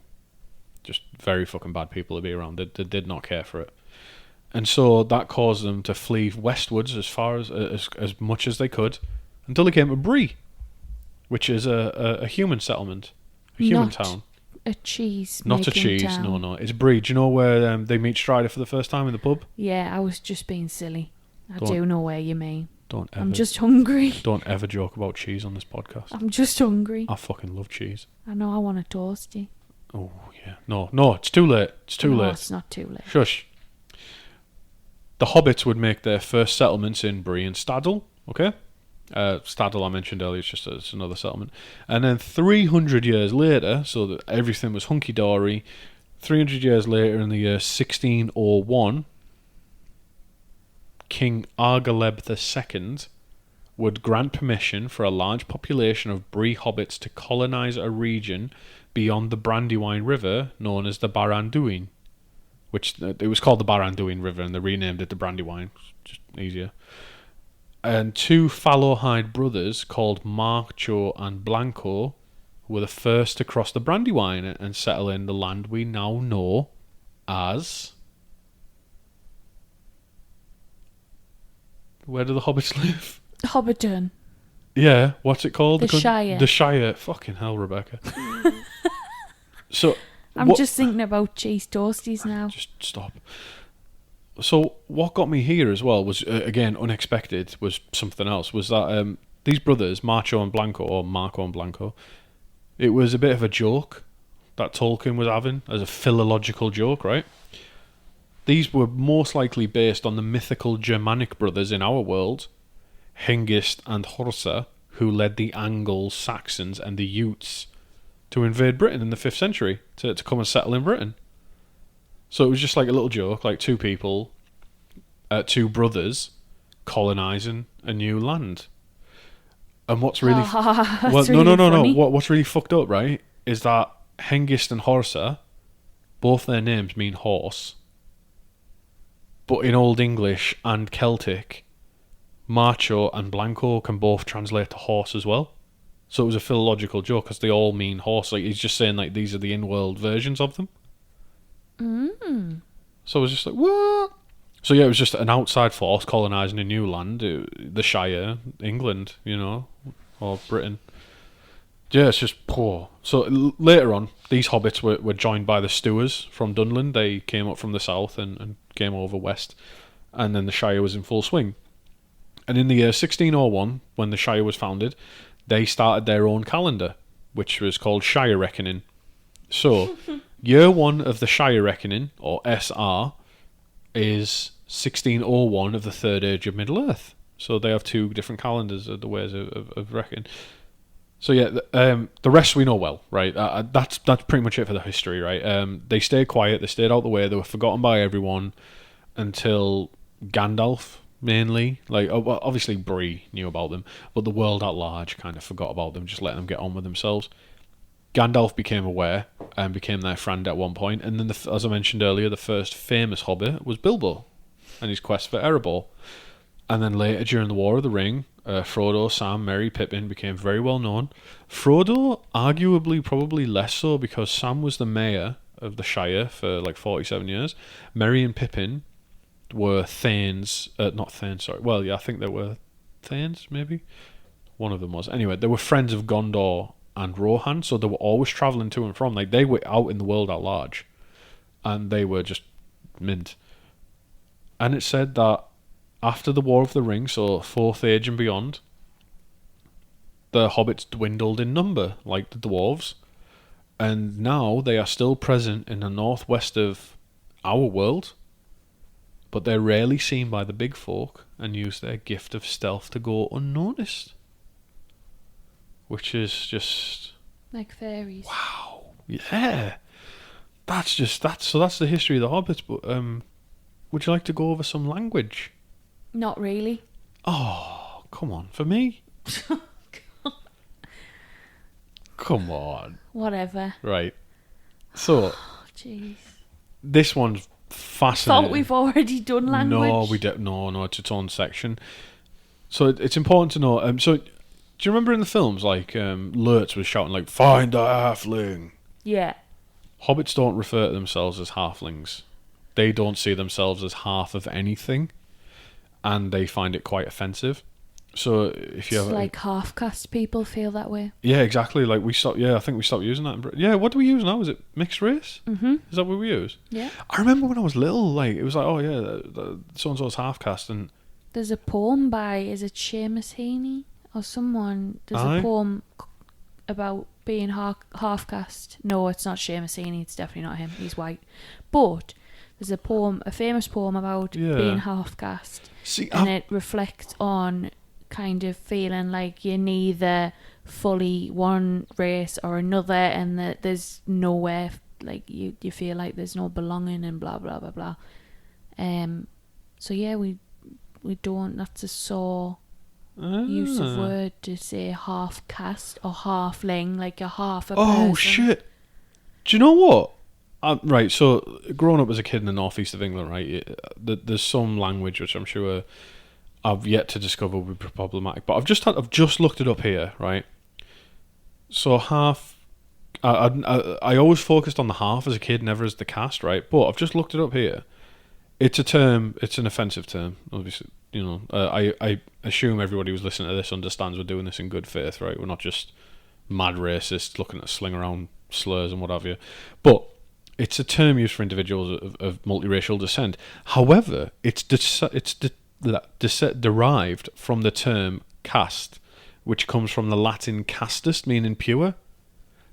Just very fucking bad people to be around. They did not care for it. And so that caused them to flee westwards as far as much as they could until they came to Bree, which is a human settlement, a human town. A cheese. Not a cheese, town. no. It's Bree. Do you know where they meet Strider for the first time in the pub? Yeah, I was just being silly. I do know where you mean. Don't ever. I'm just hungry. Don't ever joke about cheese on this podcast. I'm just hungry. I fucking love cheese. I know I want a toasty. Oh, yeah. No, it's too late. It's too late. It's not too late. Shush. The hobbits would make their first settlements in Bree and Staddle, okay? Staddle I mentioned earlier, it's another settlement. And then 300 years later, so that everything was hunky-dory, 300 years later in the year 1601, King Argaleb II would grant permission for a large population of Bree hobbits to colonise a region beyond the Brandywine River known as the Baranduin, which it was called the Baranduin River and they renamed it the Brandywine, just easier. And two Fallowhide brothers called Marcho and Blanco were the first to cross the Brandywine and settle in the land we now know as Where do the hobbits live? Hobbiton. Yeah, what's it called? The Shire. The Shire. Fucking hell, Rebecca. So I'm just thinking about cheese toasties now. Just stop. So what got me here as well was again unexpected. Was something else. Was that these brothers Marco and Blanco? It was a bit of a joke that Tolkien was having as a philological joke, right? These were most likely based on the mythical Germanic brothers in our world, Hengist and Horsa, who led the Angles, Saxons, and the Utes to invade Britain in the 5th century to come and settle in Britain. So it was just like a little joke, like two brothers colonising a new land. And what's really no. What's really fucked up, right, is that Hengist and Horsa, both their names mean horse. But in Old English and Celtic, Marcho and Blanco can both translate to horse as well. So it was a philological joke because they all mean horse. Like he's just saying like these are the in-world versions of them. So it was just like, what? So yeah, it was just an outside force colonising a new land, the Shire, England, or Britain. Yeah, it's just poor. So later on, these hobbits were joined by the Stewards from Dunland. They came up from the south and came over west. And then the Shire was in full swing. And in the year 1601, when the Shire was founded, they started their own calendar, which was called Shire Reckoning. So, year 1 of the Shire Reckoning, or SR, is 1601 of the Third Age of Middle-earth. So they have two different calendars of the ways of reckoning. So yeah, the rest we know well, right? That's pretty much it for the history, right? They stayed quiet, they stayed out the way, they were forgotten by everyone until Gandalf, mainly. Like, obviously Bree knew about them, but the world at large kind of forgot about them, just let them get on with themselves. Gandalf became aware and became their friend at one point, and then, as I mentioned earlier, the first famous Hobbit was Bilbo and his quest for Erebor. And then later, during the War of the Ring, Frodo, Sam, Merry, Pippin became very well known. Frodo, arguably, probably less so, because Sam was the mayor of the Shire for like 47 years. Merry and Pippin were Thanes, not Thanes, sorry. Well, yeah, I think they were Thanes, maybe. One of them was. Anyway, they were friends of Gondor and Rohan, so they were always travelling to and from. Like, they were out in the world at large, and they were just mint. And it said that after the War of the Ring, so 4th Age and beyond, the hobbits dwindled in number, like the dwarves, and now they are still present in the northwest of our world, but they're rarely seen by the big folk and use their gift of stealth to go unnoticed. Which is just... like fairies. Wow. Yeah. That's the history of the hobbits, but would you like to go over some language? Not really. Oh, come on. For me? Come on. Whatever. Right. So, jeez. This one's fascinating. Thought we've already done language. No, we don't. No, it's its own section. So it's important to know. So, do you remember in the films, like Lurtz was shouting like, "Find the halfling"? Yeah. Hobbits don't refer to themselves as halflings. They don't see themselves as half of anything, and they find it quite offensive. So if you have like half caste people feel that way. Yeah, exactly. Like I think we stopped using that in Britain. Yeah, what do we use now? Is it mixed race? Mm-hmm. Is that what we use? Yeah. I remember when I was little, like it was like, oh yeah, so and so's half caste, and there's a poem by, is it Seamus Heaney or someone? There's a poem about being half caste. No, it's not Seamus Heaney. It's definitely not him. He's white. But there's a famous poem about being half caste, and it reflects on kind of feeling like you're neither fully one race or another, and that there's nowhere, like you feel like there's no belonging and blah blah blah blah. So yeah, we don't. That's a sore use of word to say half caste or halfling, like you're half a person. Oh shit! Do you know what? Right, so growing up as a kid in the northeast of England, right, there's some language which I'm sure I've yet to discover would be problematic, but I've just looked it up here, right? So half, I always focused on the half as a kid, never as the caste, right? But I've just looked it up here. It's a term. It's an offensive term. Obviously, I assume everybody who's listening to this understands we're doing this in good faith, right? We're not just mad racists looking to sling around slurs and what have you. But it's a term used for individuals of multiracial descent. However, it's derived from the term caste, which comes from the Latin castus, meaning pure.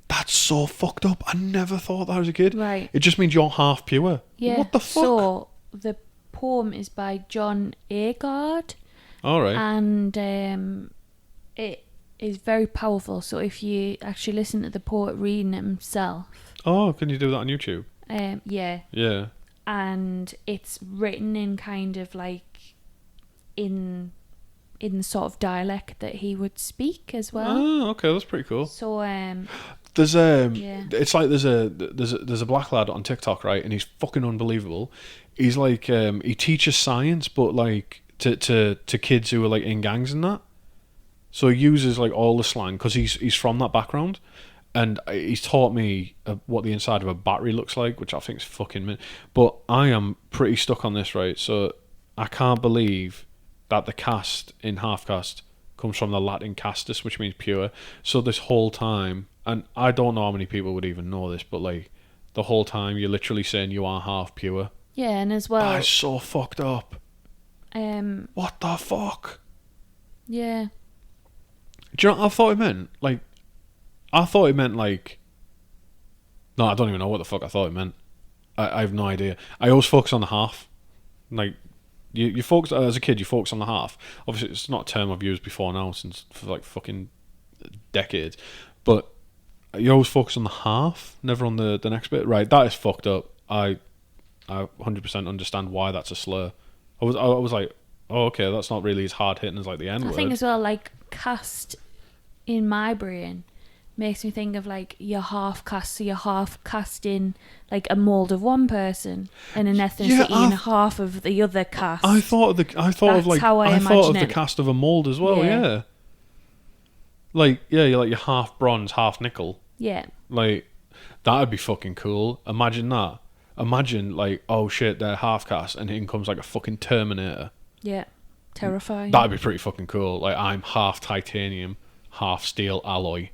That's so fucked up. I never thought that as a kid. Right. It just means you're half pure. Yeah. What the fuck? So the poem is by J.R.R. All right. And it is very powerful. So if you actually listen to the poet reading it himself. Oh, can you do that on YouTube? Yeah. Yeah. And it's written in kind of like in the sort of dialect that he would speak as well. Oh, okay, that's pretty cool. So there's yeah. It's like there's a black lad on TikTok, right, and he's fucking unbelievable. He's like he teaches science, but like to kids who are like in gangs and that. So he uses like all the slang because he's from that background. And he's taught me what the inside of a battery looks like, which I think is fucking mint. But I am pretty stuck on this, right? So I can't believe that the caste in half caste comes from the Latin castus, which means pure. So this whole time, and I don't know how many people would even know this, but like the whole time you're literally saying you are half pure. Yeah, and as well. That is so fucked up. What the fuck? Yeah. Do you know what I thought it meant? Like, I thought it meant like... No, I don't even know what the fuck I thought it meant. I have no idea. I always focus on the half. Like, you focus... As a kid, you focus on the half. Obviously, it's not a term I've used before now since for like fucking decades. But you always focus on the half, never on the next bit. Right, that is fucked up. I 100% understand why that's a slur. I was like, oh, okay, that's not really as hard hitting as like the N word. I think as well, like, caste in my brain makes me think of like you're half caste, so you're half cast in like a mold of one person and an ethnicity and half of the other caste. I thought of the cast of a mold as well. Yeah. Like you're half bronze, half nickel. Yeah. Like that'd be fucking cool. Imagine that. Imagine like, oh shit, they're half cast and in comes like a fucking Terminator. Yeah. Terrifying. That'd be pretty fucking cool. Like I'm half titanium, half steel alloy.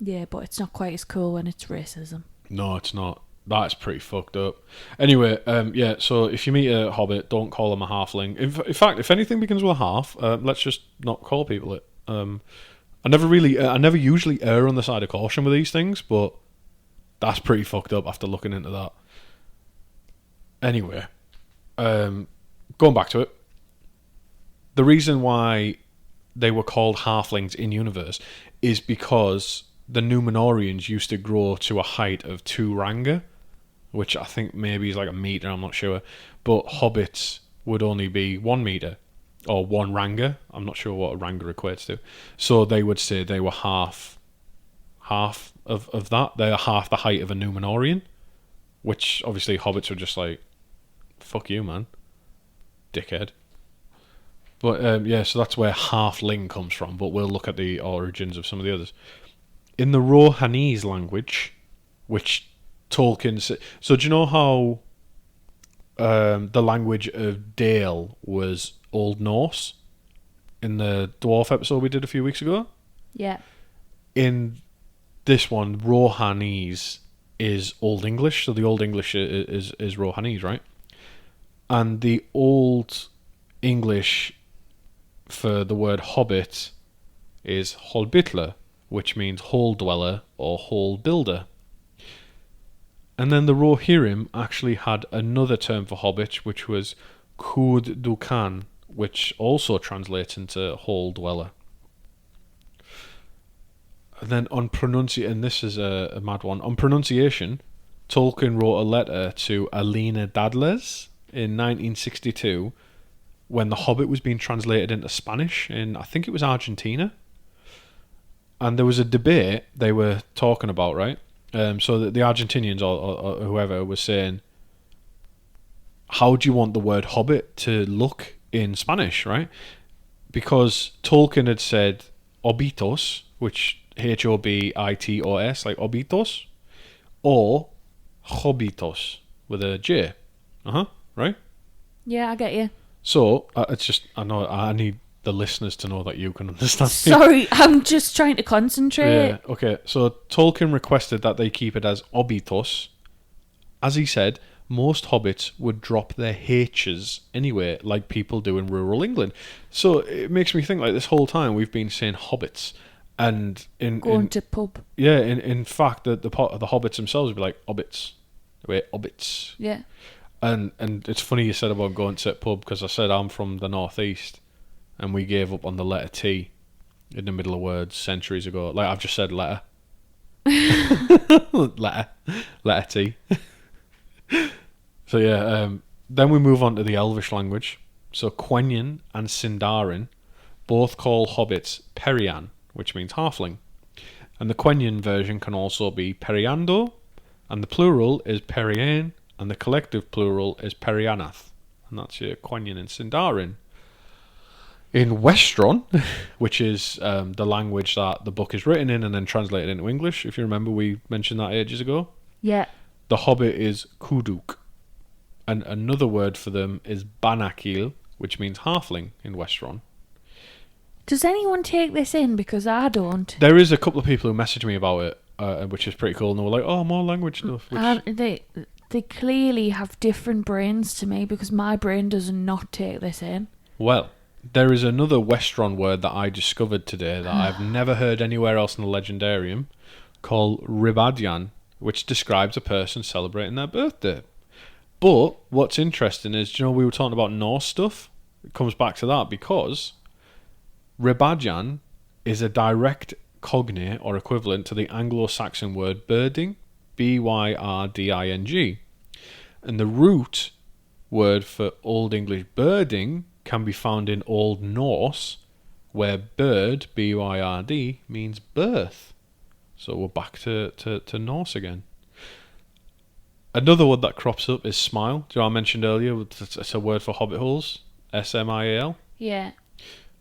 Yeah, but it's not quite as cool when it's racism. No, it's not. That's pretty fucked up. Anyway, yeah, so if you meet a hobbit, don't call them a halfling. In fact, if anything begins with a half, let's just not call people it. I never usually err on the side of caution with these things, but that's pretty fucked up after looking into that. Anyway, going back to it, the reason why they were called halflings in universe is because the Númenóreans used to grow to a height of 2 ranga, which I think maybe is like a meter, I'm not sure. But hobbits would only be 1 meter, or 1 ranga. I'm not sure what a ranga equates to. So they would say they were half of that. They're half the height of a Númenórean, which obviously hobbits were just like, fuck you, man. Dickhead. But yeah, so that's where halfling comes from, but we'll look at the origins of some of the others. In the Rohanese language, which Tolkien... So do you know how the language of Dale was Old Norse? In the Dwarf episode we did a few weeks ago? Yeah. In this one, Rohanese is Old English, so the Old English is Rohanese, right? And the Old English for the word hobbit is holbitler, which means hole dweller or hole builder. And then the Rohirrim actually had another term for hobbit, which was Cwd Ducan, which also translates into hole dweller. And then on pronunciation, and this is a mad one, on pronunciation, Tolkien wrote a letter to Alina Dadles in 1962 when The Hobbit was being translated into Spanish in, I think it was Argentina. And there was a debate they were talking about, right? So that the Argentinians or whoever was saying, how do you want the word hobbit to look in Spanish, right? Because Tolkien had said obitos, which Hobitos, like obitos, or hobbitos with a J. Right? Yeah, I get you. So it's just I know I need the listeners to know that you can understand me. Sorry, I'm just trying to concentrate. Yeah. Okay. So Tolkien requested that they keep it as Hobbitos. As he said, most hobbits would drop their H's anyway, like people do in rural England. So it makes me think like this whole time we've been saying hobbits, and Going to pub. in fact the hobbits themselves would be like hobbits, wait hobbits. Yeah. And it's funny you said about going to a pub because I said I'm from the northeast, and we gave up on the letter T in the middle of words centuries ago. Like I've just said letter, letter T. So yeah, then we move on to the Elvish language. So Quenya and Sindarin both call hobbits Perian, which means halfling, and the Quenya version can also be Periando, and the plural is Perian, and the collective plural is Perianath, and that's your Quenya and Sindarin. In Westron, which is the language that the book is written in and then translated into English, if you remember, we mentioned that ages ago. Yeah. The hobbit is Kuduk, and another word for them is Banakil, which means halfling in Westron. Does anyone take this in? Because I don't. There is a couple of people who messaged me about it, which is pretty cool, and they were like, "Oh, more language stuff." Which... They clearly have different brains to me because my brain does not take this in. Well, there is another Westron word that I discovered today that I've never heard anywhere else in the Legendarium, called Ribadian, which describes a person celebrating their birthday. But what's interesting is, do you know, we were talking about Norse stuff. It comes back to that because Ribadian is a direct cognate or equivalent to the Anglo-Saxon word birding, byrding, and the root word for Old English birding can be found in Old Norse, where bird, byrd, means birth. So we're back to Norse again. Another word that crops up is smile. Do you know I mentioned earlier? It's a word for hobbit holes, smial. Yeah.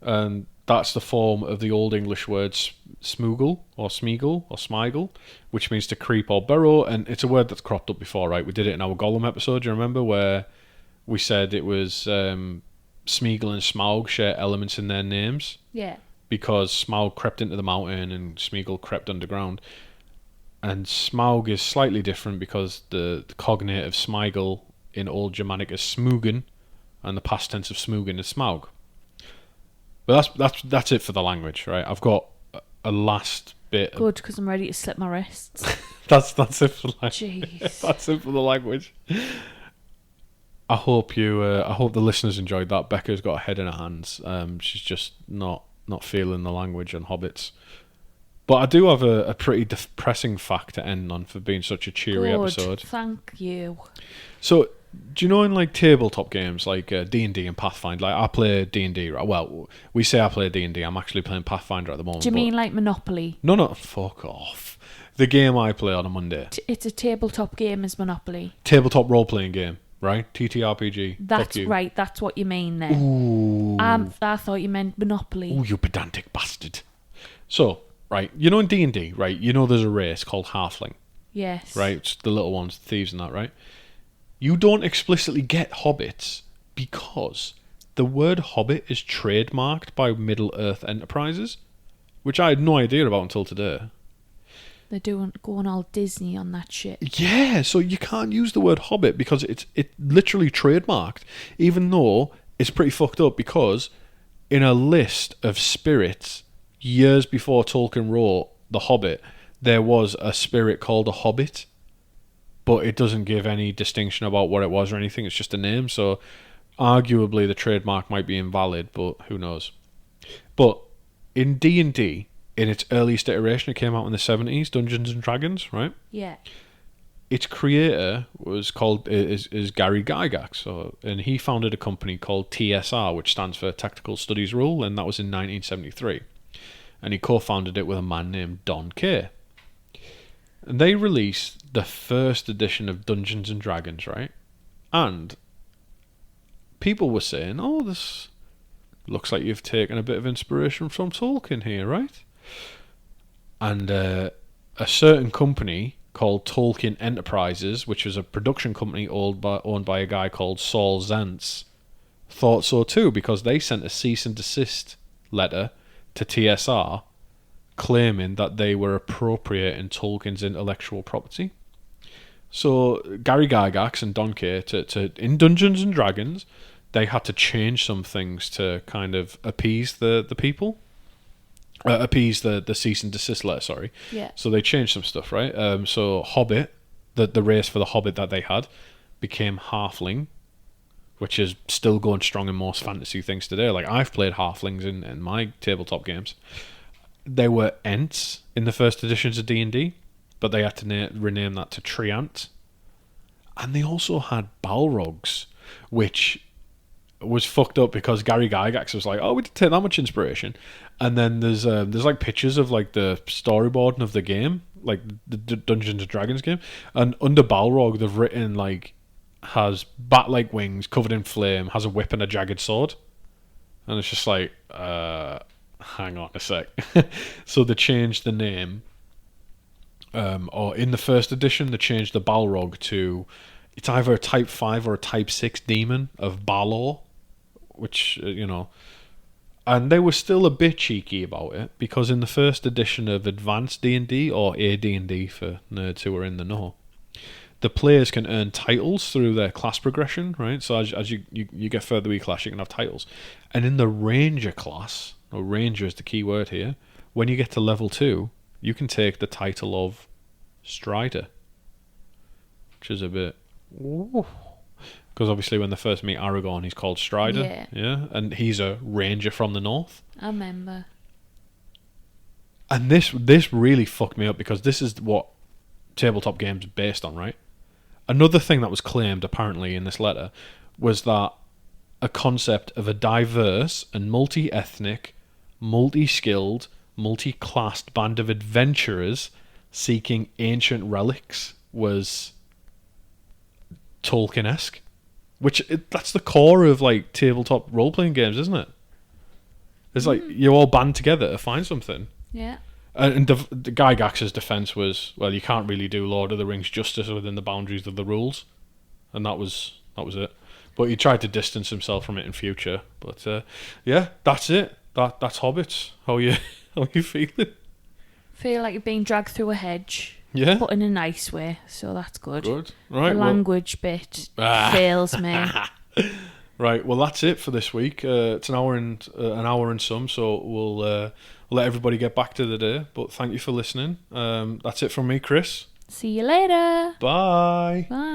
And that's the form of the Old English word smoogle or smeagol or smigel, which means to creep or burrow. And it's a word that's cropped up before, right? We did it in our Gollum episode, do you remember, where we said it was Smeagol and Smaug share elements in their names. Yeah. Because Smaug crept into the mountain and Smeagol crept underground. And Smaug is slightly different because the cognate of Smigel in Old Germanic is Smugen, and the past tense of Smugen is Smaug. But that's it for the language, right? I've got a last bit. Good, because I'm ready to slip my wrists. That's it for the language. Jeez. That's it for the language. I hope the listeners enjoyed that. Becca's got a head in her hands. She's just not feeling the language on hobbits. But I do have a pretty depressing fact to end on for being such a cheery episode. Thank you. So, do you know in like tabletop games like D&D and Pathfinder, like I play D&D, right? Well, we say I play D&D, I'm actually playing Pathfinder at the moment. Do you mean like Monopoly? No, fuck off. The game I play on a Monday. It's a tabletop game as Monopoly. Tabletop role-playing game, right? TTRPG. That's right, that's what you mean then. Ooh. I thought you meant Monopoly. Ooh, you pedantic bastard. So, right, you know in D&D, right, you know there's a race called halfling. Yes. Right, it's the little ones, thieves and that, right? You don't explicitly get hobbits because the word hobbit is trademarked by Middle-earth Enterprises, which I had no idea about until today. They're going all Disney on that shit. Yeah, so you can't use the word hobbit because it's literally trademarked, even though it's pretty fucked up because in a list of spirits years before Tolkien wrote The Hobbit, there was a spirit called a hobbit, but it doesn't give any distinction about what it was or anything. It's just a name, so arguably the trademark might be invalid, but who knows. But in D&D, in its earliest iteration, it came out in the 70s, Dungeons and Dragons, right? Yeah. Its creator was called is Gary Gygax, and he founded a company called TSR, which stands for Tactical Studies Rule, and that was in 1973. And he co-founded it with a man named Don Kay. And they released the first edition of Dungeons and Dragons, right? And people were saying, "Oh, this looks like you've taken a bit of inspiration from Tolkien here, right?" And a certain company called Tolkien Enterprises, which was a production company owned by a guy called Saul Zaentz, thought so too, because they sent a cease and desist letter to TSR claiming that they were appropriating Tolkien's intellectual property. So Gary Gygax and Don K, in Dungeons and Dragons, they had to change some things to kind of appease the people. Appease the cease and desist letter, sorry. Yeah. So they changed some stuff, right? So Hobbit, the race for the Hobbit that they had, became halfling, which is still going strong in most fantasy things today. Like, I've played halflings in my tabletop games. They were Ents in the first editions of D&D, but they had to rename that to Treant. And they also had Balrogs, which was fucked up because Gary Gygax was like, oh, we didn't take that much inspiration. And then there's like pictures of like the storyboarding of the game, like the Dungeons and Dragons game. And under Balrog, they've written like, has bat-like wings, covered in flame, has a whip and a jagged sword. And it's just like, hang on a sec. So they changed the name. Or in the first edition, they changed the Balrog to, it's either a Type 5 or a Type 6 demon of Balor, which, and they were still a bit cheeky about it, because in the first edition of Advanced D&D, or AD&D for nerds who are in the know, the players can earn titles through their class progression, right? So as you get further with your class, you can have titles. And in the Ranger class, or Ranger is the key word here, when you get to level 2, you can take the title of Strider, which is a bit... Because obviously when they first meet Aragorn, he's called Strider. Yeah. And he's a ranger from the north. I remember. And this really fucked me up, because this is what tabletop games are based on, right? Another thing that was claimed, apparently, in this letter was that a concept of a diverse and multi-ethnic, multi-skilled, multi-classed band of adventurers seeking ancient relics was Tolkien-esque. That's the core of like tabletop role-playing games, isn't it? It's like you all band together to find something. Yeah. And the Gygax's defense was, well, you can't really do Lord of the Rings justice within the boundaries of the rules, and that was it. But he tried to distance himself from it in future. But yeah, that's it. That's Hobbits. How are you feeling? Feel like you're being dragged through a hedge. Yeah. But in a nice way, so that's good. Good. Right. The language bit fails me. Right. Well, that's it for this week. It's an hour and some, so we'll let everybody get back to the day. But thank you for listening. That's it from me, Chris. See you later. Bye. Bye.